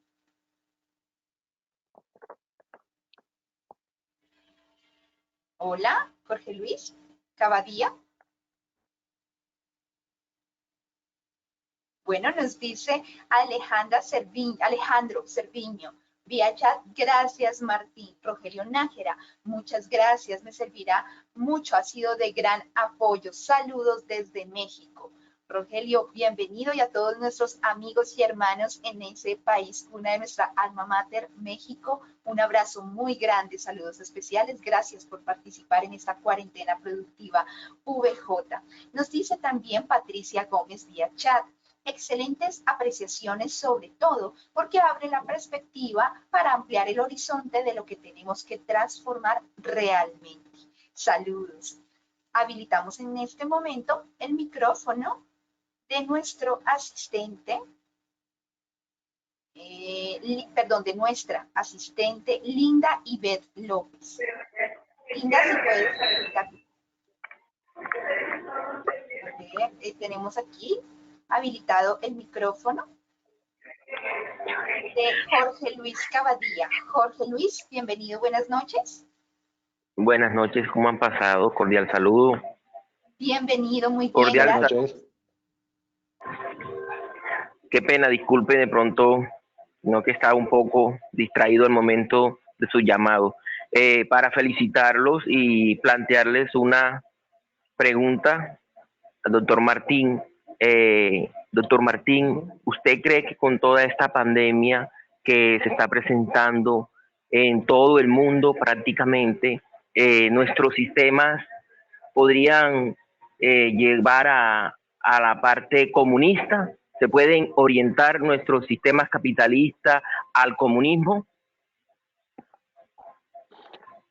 Hola, Jorge Luis Cavadía. Bueno, nos dice Alejandro Cerviño, vía chat, gracias Martín. Rogelio Nájera, muchas gracias, me servirá mucho, ha sido de gran apoyo. Saludos desde México. Rogelio, bienvenido y a todos nuestros amigos y hermanos en ese país, una de nuestra alma mater, México, un abrazo muy grande, saludos especiales, gracias por participar en esta cuarentena productiva VJ. Nos dice también Patricia Gómez vía chat. Excelentes apreciaciones sobre todo porque abre la perspectiva para ampliar el horizonte de lo que tenemos que transformar realmente. Saludos. Habilitamos en este momento el micrófono de nuestro asistente, de nuestra asistente Linda Ivette López. Linda, si puedes habilitar. Tenemos aquí habilitado el micrófono. de Jorge Luis Cavadía. Jorge Luis, bienvenido, buenas noches. Buenas noches, ¿cómo han pasado? Cordial saludo. Bienvenido, muy bien, Cordial gracias. Noches. Qué pena, disculpe de pronto, no que estaba un poco distraído al momento de su llamado. Para felicitarlos y plantearles una pregunta al doctor Martín. Doctor Martín, ¿usted cree que con toda esta pandemia que se está presentando en todo el mundo prácticamente, nuestros sistemas podrían llevar a la parte comunista? ¿Se pueden orientar nuestros sistemas capitalistas al comunismo?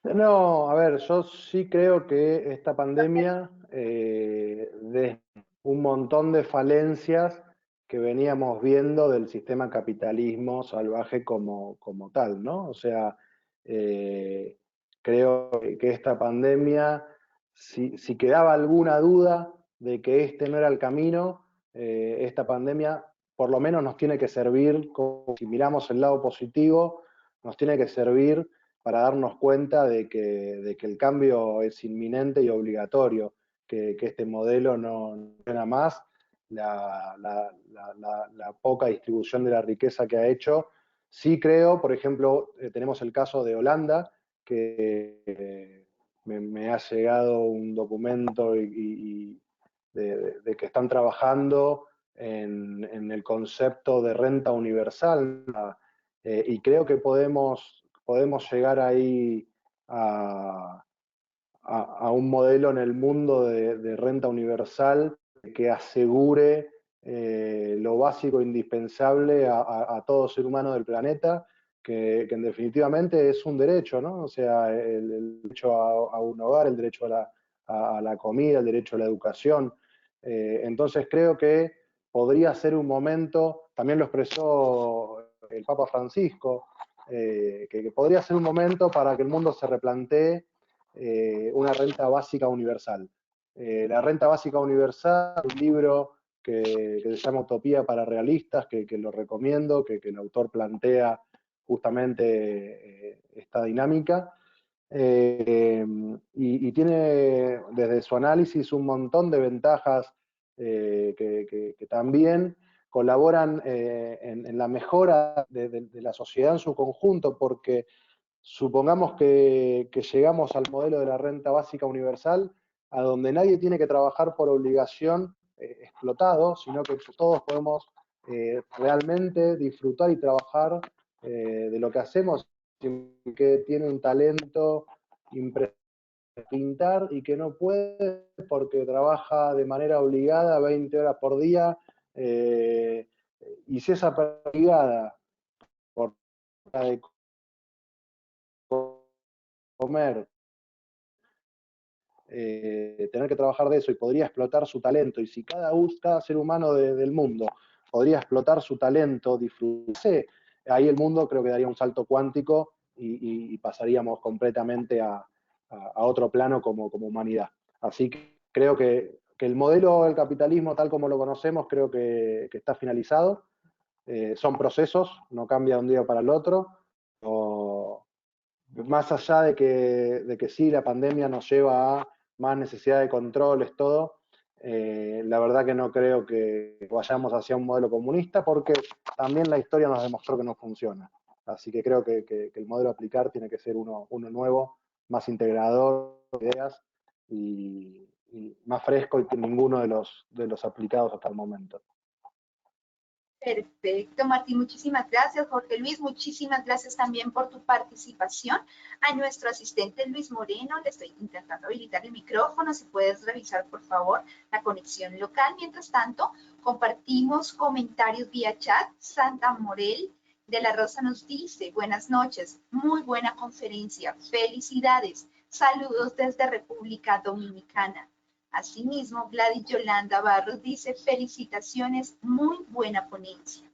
No, a ver, yo sí creo que esta pandemia, de un montón de falencias que veníamos viendo del sistema capitalismo salvaje como tal, ¿no? O sea, creo que esta pandemia, si quedaba alguna duda de que este no era el camino, esta pandemia por lo menos nos tiene que servir, si miramos el lado positivo, nos tiene que servir para darnos cuenta de que el cambio es inminente y obligatorio, que este modelo no funciona más, la poca distribución de la riqueza que ha hecho. Sí creo, por ejemplo, tenemos el caso de Holanda, que me ha llegado un documento de que están trabajando en el concepto de renta universal, y creo que podemos llegar ahí a un modelo en el mundo de renta universal que asegure lo básico e indispensable a todo ser humano del planeta, que en definitivamente es un derecho, ¿no? O sea, el derecho a un hogar, el derecho a la comida, el derecho a la educación. Entonces creo que podría ser un momento, también lo expresó el Papa Francisco, que podría ser un momento para que el mundo se replantee una renta básica universal. La renta básica universal, un libro que se llama Utopía para Realistas, que lo recomiendo, que el autor plantea justamente esta dinámica, y tiene desde su análisis un montón de ventajas que también colaboran en la mejora de la sociedad en su conjunto, porque supongamos que llegamos al modelo de la renta básica universal, a donde nadie tiene que trabajar por obligación explotado, sino que todos podemos realmente disfrutar y trabajar de lo que hacemos, que tiene un talento impresionante pintar y que no puede porque trabaja de manera obligada 20 horas por día, y si esa obligada por de comer, tener que trabajar de eso y podría explotar su talento, y si cada ser humano del mundo podría explotar su talento, disfrutarse, ahí el mundo creo que daría un salto cuántico y pasaríamos completamente a otro plano como humanidad. Así que creo que el modelo del capitalismo tal como lo conocemos creo que está finalizado. Son procesos, no cambia de un día para el otro. Más allá de que sí, la pandemia nos lleva a más necesidad de controles, todo, la verdad que no creo que vayamos hacia un modelo comunista, porque también la historia nos demostró que no funciona. Así que creo que el modelo a aplicar tiene que ser uno nuevo, más integrador de ideas y más fresco y que ninguno de los aplicados hasta el momento. Perfecto, Martín, muchísimas gracias. Jorge Luis, muchísimas gracias también por tu participación. A nuestro asistente Luis Moreno, le estoy intentando habilitar el micrófono, si puedes revisar por favor la conexión local. Mientras tanto, compartimos comentarios vía chat. Santa Morel de la Rosa nos dice, buenas noches, muy buena conferencia, felicidades, saludos desde República Dominicana. Asimismo, Gladys Yolanda Barros dice, felicitaciones, muy buena ponencia.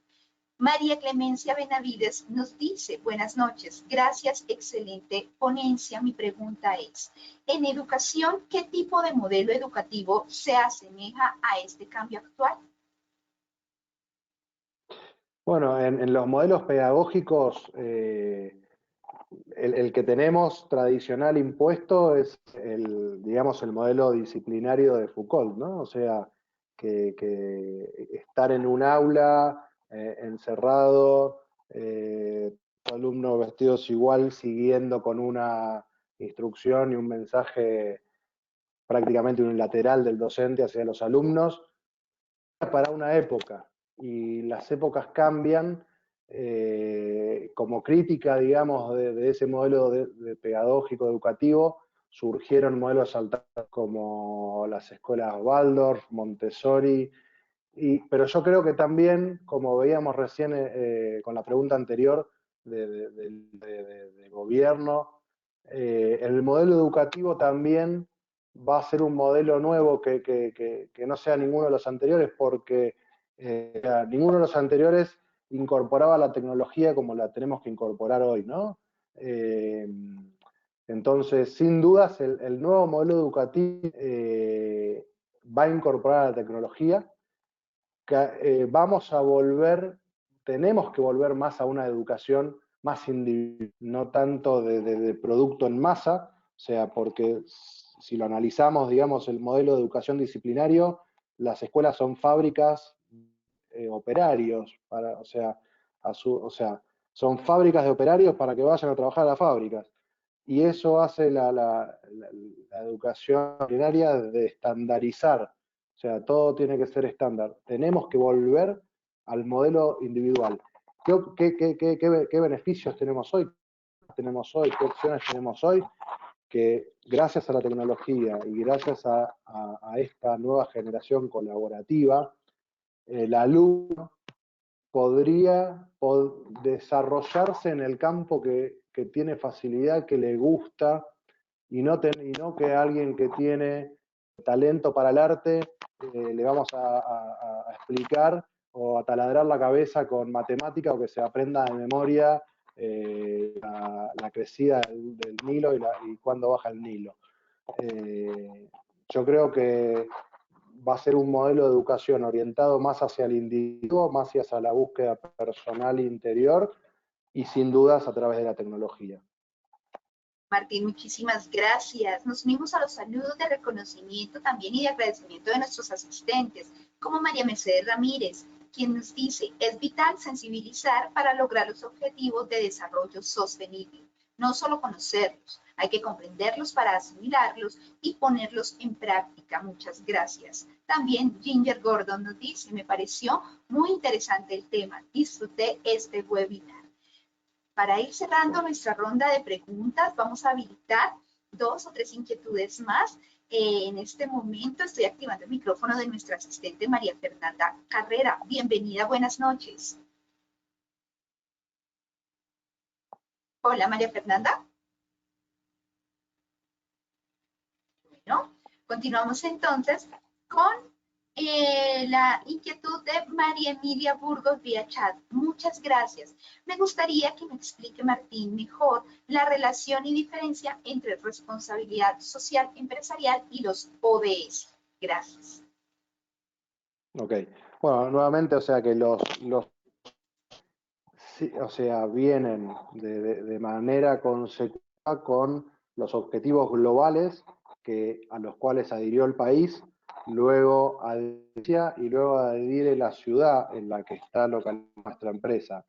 María Clemencia Benavides nos dice, buenas noches, gracias, excelente ponencia. Mi pregunta es, en educación, ¿qué tipo de modelo educativo se asemeja a este cambio actual? Bueno, en los modelos pedagógicos, el que tenemos tradicional impuesto es digamos, el modelo disciplinario de Foucault, ¿no? O sea, que estar en un aula, encerrado, alumnos vestidos igual, siguiendo con una instrucción y un mensaje prácticamente unilateral del docente hacia los alumnos, para una época, y las épocas cambian. Como crítica, digamos, de ese modelo de pedagógico educativo, surgieron modelos alternativos como las escuelas Waldorf, Montessori, pero yo creo que también, como veíamos recién con la pregunta anterior de gobierno, el modelo educativo también va a ser un modelo nuevo que no sea ninguno de los anteriores, porque ninguno de los anteriores incorporaba la tecnología como la tenemos que incorporar hoy, ¿no? Entonces, sin dudas, el nuevo modelo educativo va a incorporar la tecnología. Vamos a volver, tenemos que volver más a una educación más individual, no tanto de producto en masa, o sea, porque si lo analizamos, digamos, el modelo de educación disciplinario, las escuelas son fábricas operarios, o sea, son fábricas de operarios para que vayan a trabajar a las fábricas. Y eso hace la educación disciplinaria de estandarizar. O sea, todo tiene que ser estándar. Tenemos que volver al modelo individual. ¿Qué beneficios tenemos hoy? ¿Qué opciones tenemos hoy? Que gracias a la tecnología y gracias a esta nueva generación colaborativa, el alumno podría desarrollarse en el campo que tiene facilidad, que le gusta, y no que alguien que tiene talento para el arte le vamos a explicar o a taladrar la cabeza con matemática o que se aprenda de memoria la crecida del Nilo y cuándo baja el Nilo. Yo creo que va a ser un modelo de educación orientado más hacia el individuo, más hacia la búsqueda personal interior y sin dudas a través de la tecnología. Martín, muchísimas gracias. Nos unimos a los saludos de reconocimiento también y de agradecimiento de nuestros asistentes, como María Mercedes Ramírez, quien nos dice, es vital sensibilizar para lograr los objetivos de desarrollo sostenible. No solo conocerlos, hay que comprenderlos para asimilarlos y ponerlos en práctica. Muchas gracias. También Ginger Gordon nos dice, me pareció muy interesante el tema. Disfruté este webinar. Para ir cerrando nuestra ronda de preguntas, vamos a habilitar 2 o 3 inquietudes más. En este momento estoy activando el micrófono de nuestra asistente María Fernanda Carrera. Bienvenida, buenas noches. Hola, María Fernanda. Bueno, continuamos entonces con la inquietud de María Emilia Burgos vía chat. Muchas gracias. Me gustaría que me explique, Martín, mejor la relación y diferencia entre responsabilidad social empresarial y los ODS. Gracias. Ok. Bueno, nuevamente, o sea que sí, o sea, vienen de manera consecutiva con los objetivos globales a los cuales adhirió el país, luego adhiere la ciudad en la que está localizada nuestra empresa.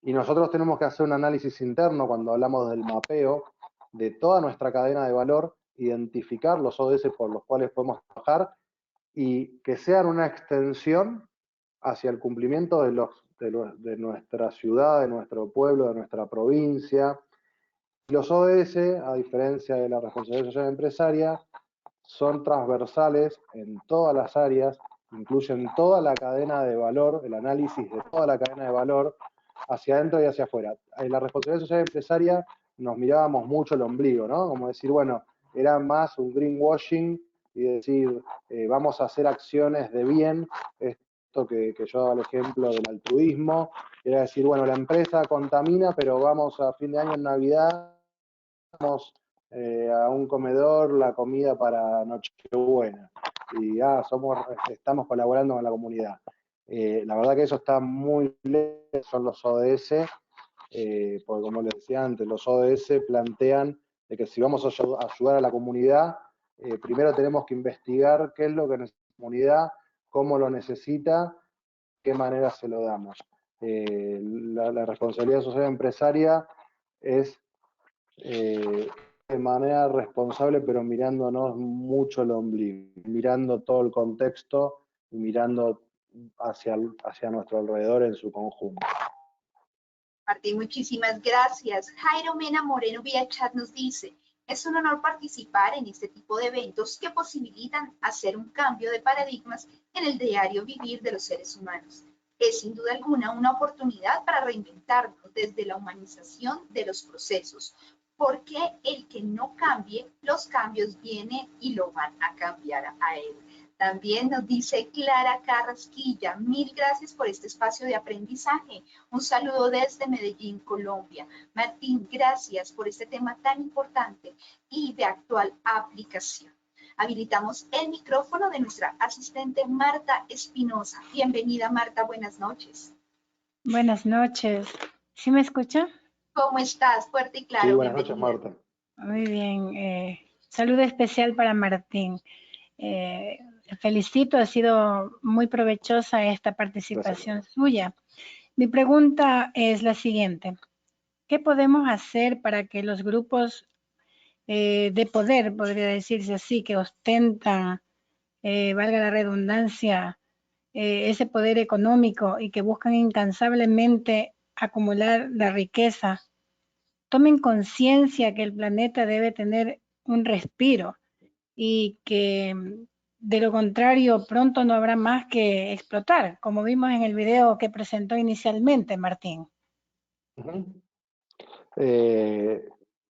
Y nosotros tenemos que hacer un análisis interno cuando hablamos del mapeo de toda nuestra cadena de valor, identificar los ODS por los cuales podemos trabajar y que sean una extensión hacia el cumplimiento de nuestra ciudad, de nuestro pueblo, de nuestra provincia. Los ODS, a diferencia de la responsabilidad social empresaria, son transversales en todas las áreas, incluyen toda la cadena de valor, el análisis de toda la cadena de valor, hacia adentro y hacia afuera. En la responsabilidad social empresaria nos mirábamos mucho el ombligo, ¿no? Como decir, bueno, era más un greenwashing y decir, vamos a hacer acciones de bien, esto que yo daba el ejemplo del altruismo, era decir, bueno, la empresa contamina, pero vamos a fin de año en Navidad, vamos a un comedor la comida para Nochebuena y estamos colaborando con la comunidad. La verdad que eso está muy lejos, son los ODS, porque como les decía antes, los ODS plantean de que si vamos a ayudar a la comunidad, primero tenemos que investigar qué es lo que necesita la comunidad, cómo lo necesita, qué manera se lo damos. La responsabilidad social empresaria es de manera responsable, pero mirándonos mucho el ombligo, mirando todo el contexto y mirando hacia nuestro alrededor en su conjunto. Martín, muchísimas gracias. Jairo Mena Moreno vía chat nos dice, es un honor participar en este tipo de eventos que posibilitan hacer un cambio de paradigmas en el diario vivir de los seres humanos. Es sin duda alguna una oportunidad para reinventarnos desde la humanización de los procesos, porque el que no cambie, los cambios vienen y lo van a cambiar a él. También nos dice Clara Carrasquilla, mil gracias por este espacio de aprendizaje. Un saludo desde Medellín, Colombia. Martín, gracias por este tema tan importante y de actual aplicación. Habilitamos el micrófono de nuestra asistente Marta Espinosa. Bienvenida, Marta, buenas noches. Buenas noches. ¿Sí me escucha? ¿Cómo estás? Fuerte y claro. Sí, buenas noches, Marta. Muy bien. Saludo especial para Martín. Felicito, ha sido muy provechosa esta participación suya. Mi pregunta es la siguiente. ¿Qué podemos hacer para que los grupos de poder, podría decirse así, que ostentan, valga la redundancia, ese poder económico y que buscan incansablemente acumular la riqueza, tomen conciencia que el planeta debe tener un respiro y que de lo contrario pronto no habrá más que explotar, como vimos en el video que presentó inicialmente Martín?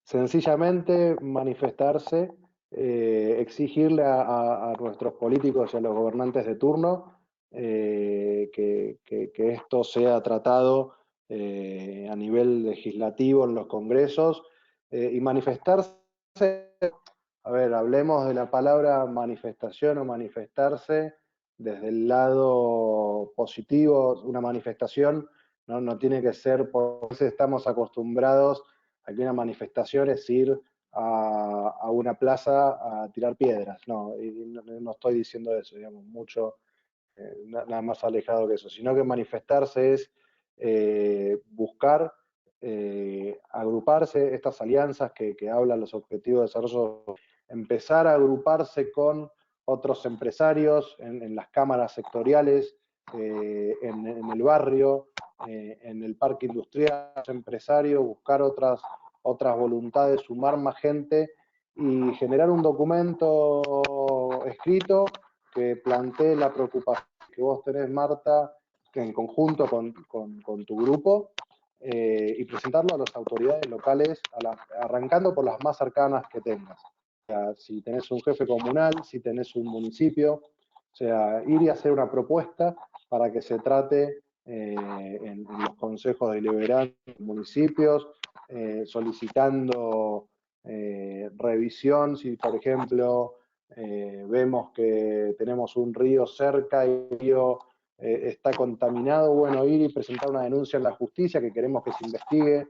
Sencillamente manifestarse, exigirle a nuestros políticos y a los gobernantes de turno que esto sea tratado a nivel legislativo en los congresos y manifestarse. A ver, hablemos de la palabra manifestación o manifestarse desde el lado positivo. Una manifestación no tiene que ser, porque estamos acostumbrados a que una manifestación es ir a una plaza a tirar piedras. No estoy diciendo eso, digamos, mucho, nada más alejado que eso, sino que manifestarse es buscar agruparse, estas alianzas que hablan los objetivos de desarrollo, empezar a agruparse con otros empresarios en las cámaras sectoriales, en el barrio, en el parque industrial, empresario, buscar otras voluntades, sumar más gente y generar un documento escrito que plantee la preocupación que vos tenés, Marta, en conjunto con tu grupo, y presentarlo a las autoridades locales, arrancando por las más cercanas que tengas. O sea, si tenés un jefe comunal, si tenés un municipio, o sea, ir y hacer una propuesta para que se trate en los consejos deliberantes de municipios, solicitando revisión, si por ejemplo vemos que tenemos un río cerca y el río está contaminado, bueno, ir y presentar una denuncia en la justicia, que queremos que se investigue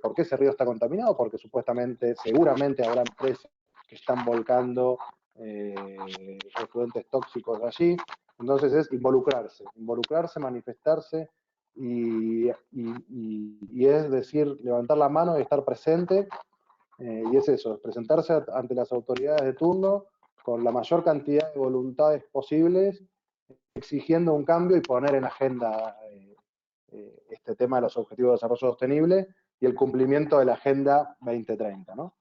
por qué ese río está contaminado, porque supuestamente, seguramente habrá empresas que están volcando efluentes tóxicos allí. Entonces es involucrarse, manifestarse y es decir, levantar la mano y estar presente, y es eso, presentarse ante las autoridades de turno con la mayor cantidad de voluntades posibles, exigiendo un cambio y poner en agenda este tema de los Objetivos de Desarrollo Sostenible y el cumplimiento de la Agenda 2030, ¿no?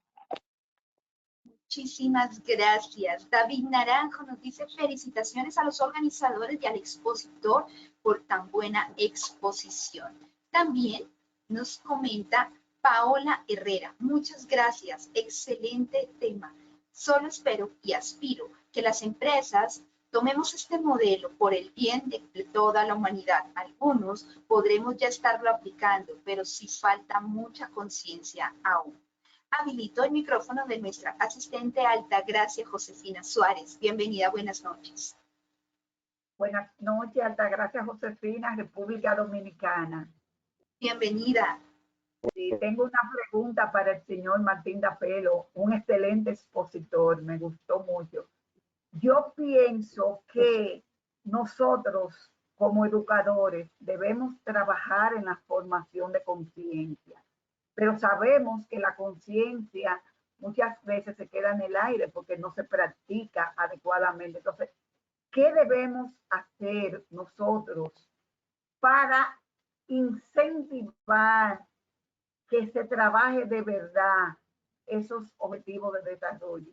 Muchísimas gracias. David Naranjo nos dice felicitaciones a los organizadores y al expositor por tan buena exposición. También nos comenta Paola Herrera. Muchas gracias. Excelente tema. Solo espero y aspiro que las empresas tomemos este modelo por el bien de toda la humanidad. Algunos podremos ya estarlo aplicando, pero sí falta mucha conciencia aún. Habilito el micrófono de nuestra asistente Altagracia Josefina Suárez. Bienvenida, buenas noches. Buenas noches, Altagracia Josefina, República Dominicana. Bienvenida. Sí, tengo una pregunta para el señor Martín Dapelo, un excelente expositor, me gustó mucho. Yo pienso que nosotros como educadores debemos trabajar en la formación de conciencia, pero sabemos que la conciencia muchas veces se queda en el aire porque no se practica adecuadamente. Entonces, ¿qué debemos hacer nosotros para incentivar que se trabaje de verdad esos objetivos de desarrollo?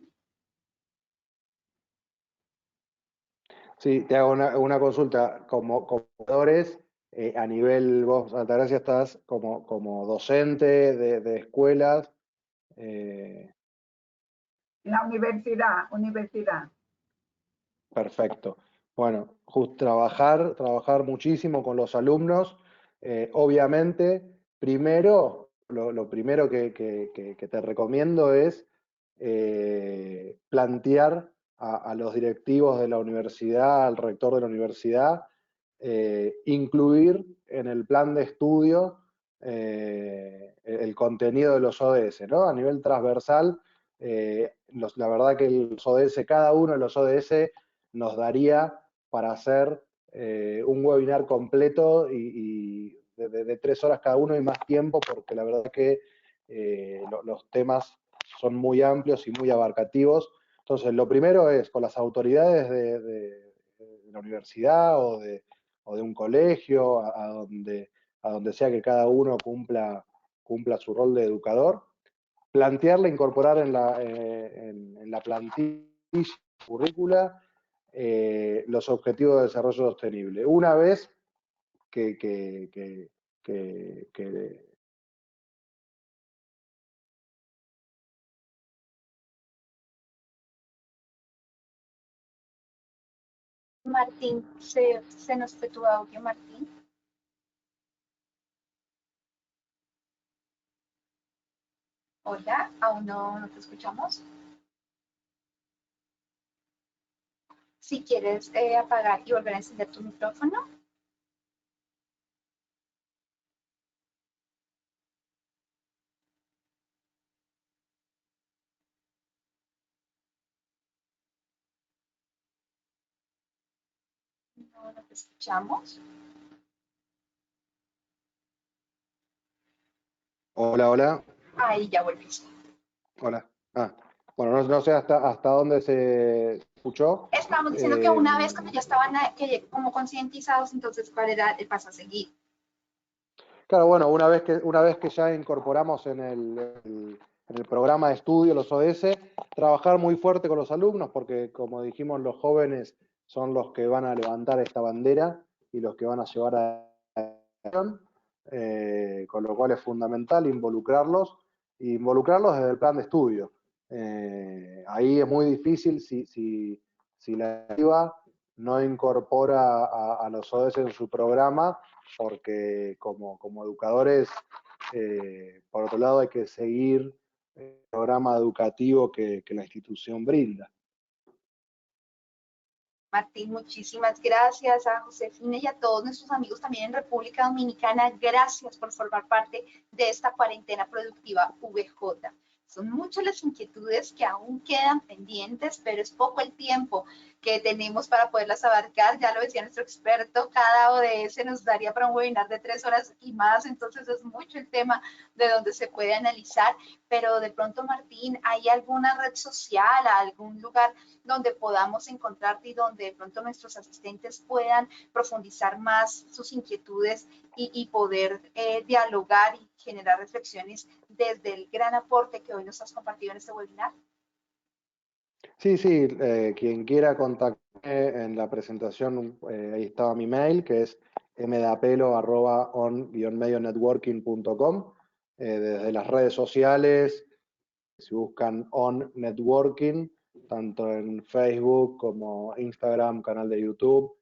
Sí, te hago una consulta. Como educadores, a nivel, vos, Altagracia, estás como docente de escuelas. En la universidad. Perfecto. Bueno, trabajar muchísimo con los alumnos. Obviamente, primero, lo primero que te recomiendo es plantear a los directivos de la universidad, al rector de la universidad, incluir en el plan de estudio el contenido de los ODS, ¿no? A nivel transversal, la verdad que los ODS, cada uno de los ODS nos daría para hacer un webinar completo y de 3 horas cada uno y más tiempo, porque la verdad que los temas son muy amplios y muy abarcativos. Entonces, lo primero es con las autoridades de la universidad o de un colegio, a donde sea que cada uno cumpla su rol de educador, plantearla, incorporar en la plantilla currícula los objetivos de desarrollo sostenible. Una vez que Martín, se nos fue tu audio, Martín. Hola, aún no te escuchamos. Si quieres apagar y volver a encender tu micrófono. No te escuchamos. Hola, hola. Ahí ya volviste. Hola. Bueno, no sé hasta dónde se escuchó. Estamos diciendo que una vez cuando ya estaban como concientizados, entonces, ¿cuál era el paso a seguir? Claro, bueno, una vez que ya incorporamos en el programa de estudio los ODS, trabajar muy fuerte con los alumnos, porque como dijimos, los jóvenes son los que van a levantar esta bandera y los que van a llevar a la acción, con lo cual es fundamental involucrarlos desde el plan de estudio. Ahí es muy difícil si la directiva no incorpora a los ODS en su programa, porque como educadores, por otro lado, hay que seguir el programa educativo que la institución brinda. Martín, muchísimas gracias a Josefina y a todos nuestros amigos también en República Dominicana. Gracias por formar parte de esta cuarentena productiva VJ. Son muchas las inquietudes que aún quedan pendientes, pero es poco el tiempo que tenemos para poderlas abarcar. Ya lo decía nuestro experto, cada ODS nos daría para un webinar de 3 horas y más, entonces es mucho el tema de donde se puede analizar. Pero de pronto, Martín, ¿hay alguna red social, algún lugar donde podamos encontrarte y donde de pronto nuestros asistentes puedan profundizar más sus inquietudes y poder dialogar y generar reflexiones desde el gran aporte que hoy nos has compartido en este webinar? Sí, quien quiera contactarme en la presentación, ahí estaba mi mail, que es mdapelo@on-medionetworking.com. Desde las redes sociales, si buscan On Networking, tanto en Facebook como Instagram, canal de YouTube,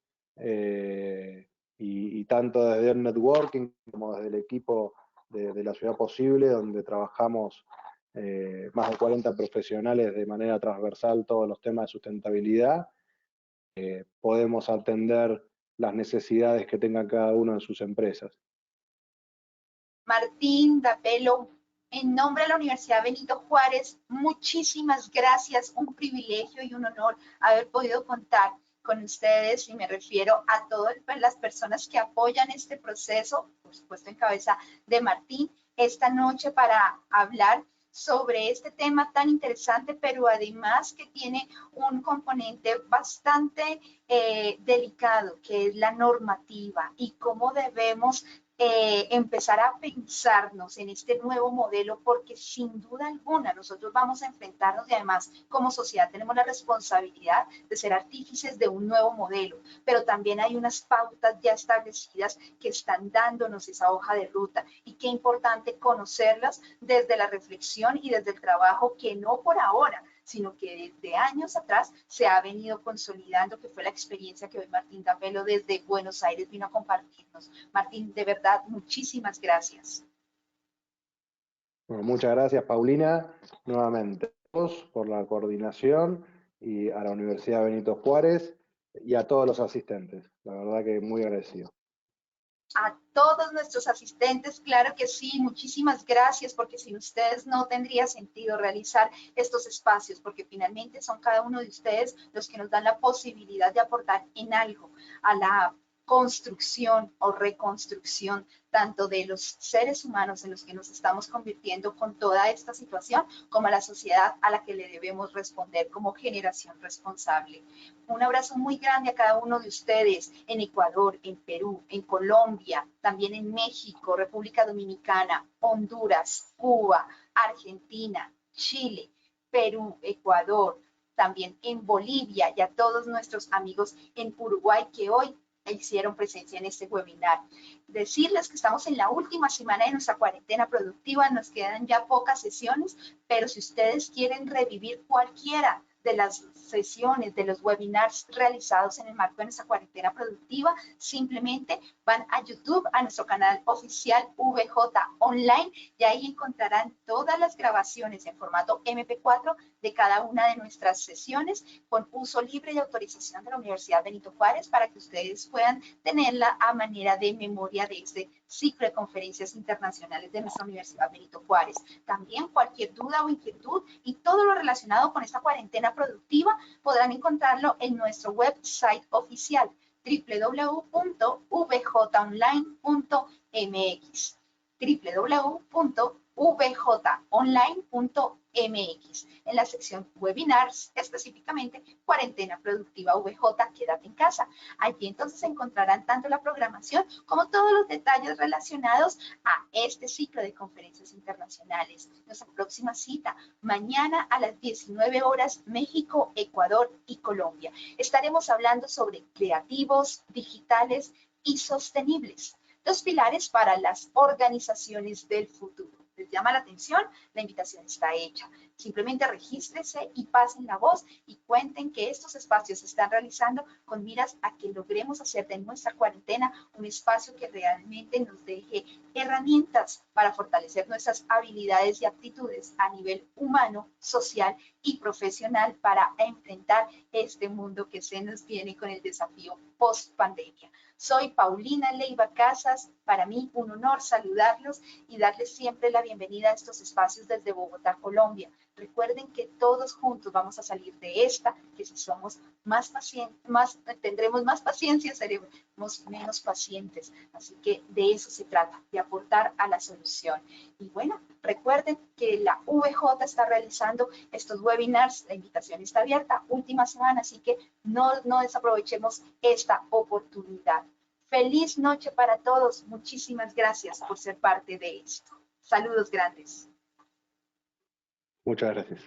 y tanto desde On Networking como desde el equipo de la Ciudad Posible, donde trabajamos más de 40 profesionales de manera transversal todos los temas de sustentabilidad. podemos atender las necesidades que tenga cada uno en sus empresas. Martín Dapelo, en nombre de la Universidad Benito Juárez, muchísimas gracias, un privilegio y un honor haber podido contar con ustedes, y me refiero a todas las personas que apoyan este proceso, por supuesto en cabeza de Martín, esta noche para hablar sobre este tema tan interesante, pero además que tiene un componente bastante delicado, que es la normativa y cómo debemos empezar a pensarnos en este nuevo modelo, porque sin duda alguna nosotros vamos a enfrentarnos, y además como sociedad tenemos la responsabilidad de ser artífices de un nuevo modelo, pero también hay unas pautas ya establecidas que están dándonos esa hoja de ruta, y qué importante conocerlas desde la reflexión y desde el trabajo que no por ahora, sino que desde años atrás se ha venido consolidando, que fue la experiencia que hoy Martín Dapelo desde Buenos Aires vino a compartirnos. Martín, de verdad, muchísimas gracias. Bueno, muchas gracias, Paulina, nuevamente por la coordinación, y a la Universidad Benito Juárez y a todos los asistentes. La verdad que muy agradecido. A todos nuestros asistentes, claro que sí, muchísimas gracias, porque sin ustedes no tendría sentido realizar estos espacios, porque finalmente son cada uno de ustedes los que nos dan la posibilidad de aportar en algo a la construcción o reconstrucción tanto de los seres humanos en los que nos estamos convirtiendo con toda esta situación, como a la sociedad a la que le debemos responder como generación responsable. Un abrazo muy grande a cada uno de ustedes en Ecuador, en Perú, en Colombia, también en México, República Dominicana, Honduras, Cuba, Argentina, Chile, Perú, Ecuador, también en Bolivia, y a todos nuestros amigos en Uruguay que hoy hicieron presencia en este webinar. Decirles que estamos en la última semana de nuestra cuarentena productiva, nos quedan ya pocas sesiones, pero si ustedes quieren revivir cualquiera de las sesiones, de los webinars realizados en el marco de nuestra cuarentena productiva, simplemente van a YouTube, a nuestro canal oficial VJ Online, y ahí encontrarán todas las grabaciones en formato MP4 de cada una de nuestras sesiones, con uso libre y autorización de la Universidad Benito Juárez, para que ustedes puedan tenerla a manera de memoria de este ciclo de conferencias internacionales de nuestra Universidad Benito Juárez. También cualquier duda o inquietud y todo lo relacionado con esta cuarentena productiva podrán encontrarlo en nuestro website oficial www.vjonline.mx www.vjonline.mx, en la sección webinars, específicamente cuarentena productiva VJ, quédate en casa. Allí entonces encontrarán tanto la programación como todos los detalles relacionados a este ciclo de conferencias internacionales. Nuestra próxima cita, mañana a las 19 horas, México, Ecuador y Colombia. Estaremos hablando sobre creativos, digitales y sostenibles, los pilares para las organizaciones del futuro. ¿Les llama la atención? La invitación está hecha. Simplemente regístrese y pasen la voz y cuenten que estos espacios se están realizando con miras a que logremos hacer de nuestra cuarentena un espacio que realmente nos deje herramientas para fortalecer nuestras habilidades y aptitudes a nivel humano, social y profesional, para enfrentar este mundo que se nos viene con el desafío post-pandemia. Soy Paulina Leiva Casas, para mí un honor saludarlos y darles siempre la bienvenida a estos espacios desde Bogotá, Colombia. Recuerden que todos juntos vamos a salir de esta, que si somos más pacientes, tendremos más paciencia, seremos menos pacientes. Así que de eso se trata, de aportar a la solución. Y bueno, recuerden que la VJ está realizando estos webinars, la invitación está abierta, última semana, así que no desaprovechemos esta oportunidad. Feliz noche para todos. Muchísimas gracias por ser parte de esto. Saludos grandes. Muchas gracias.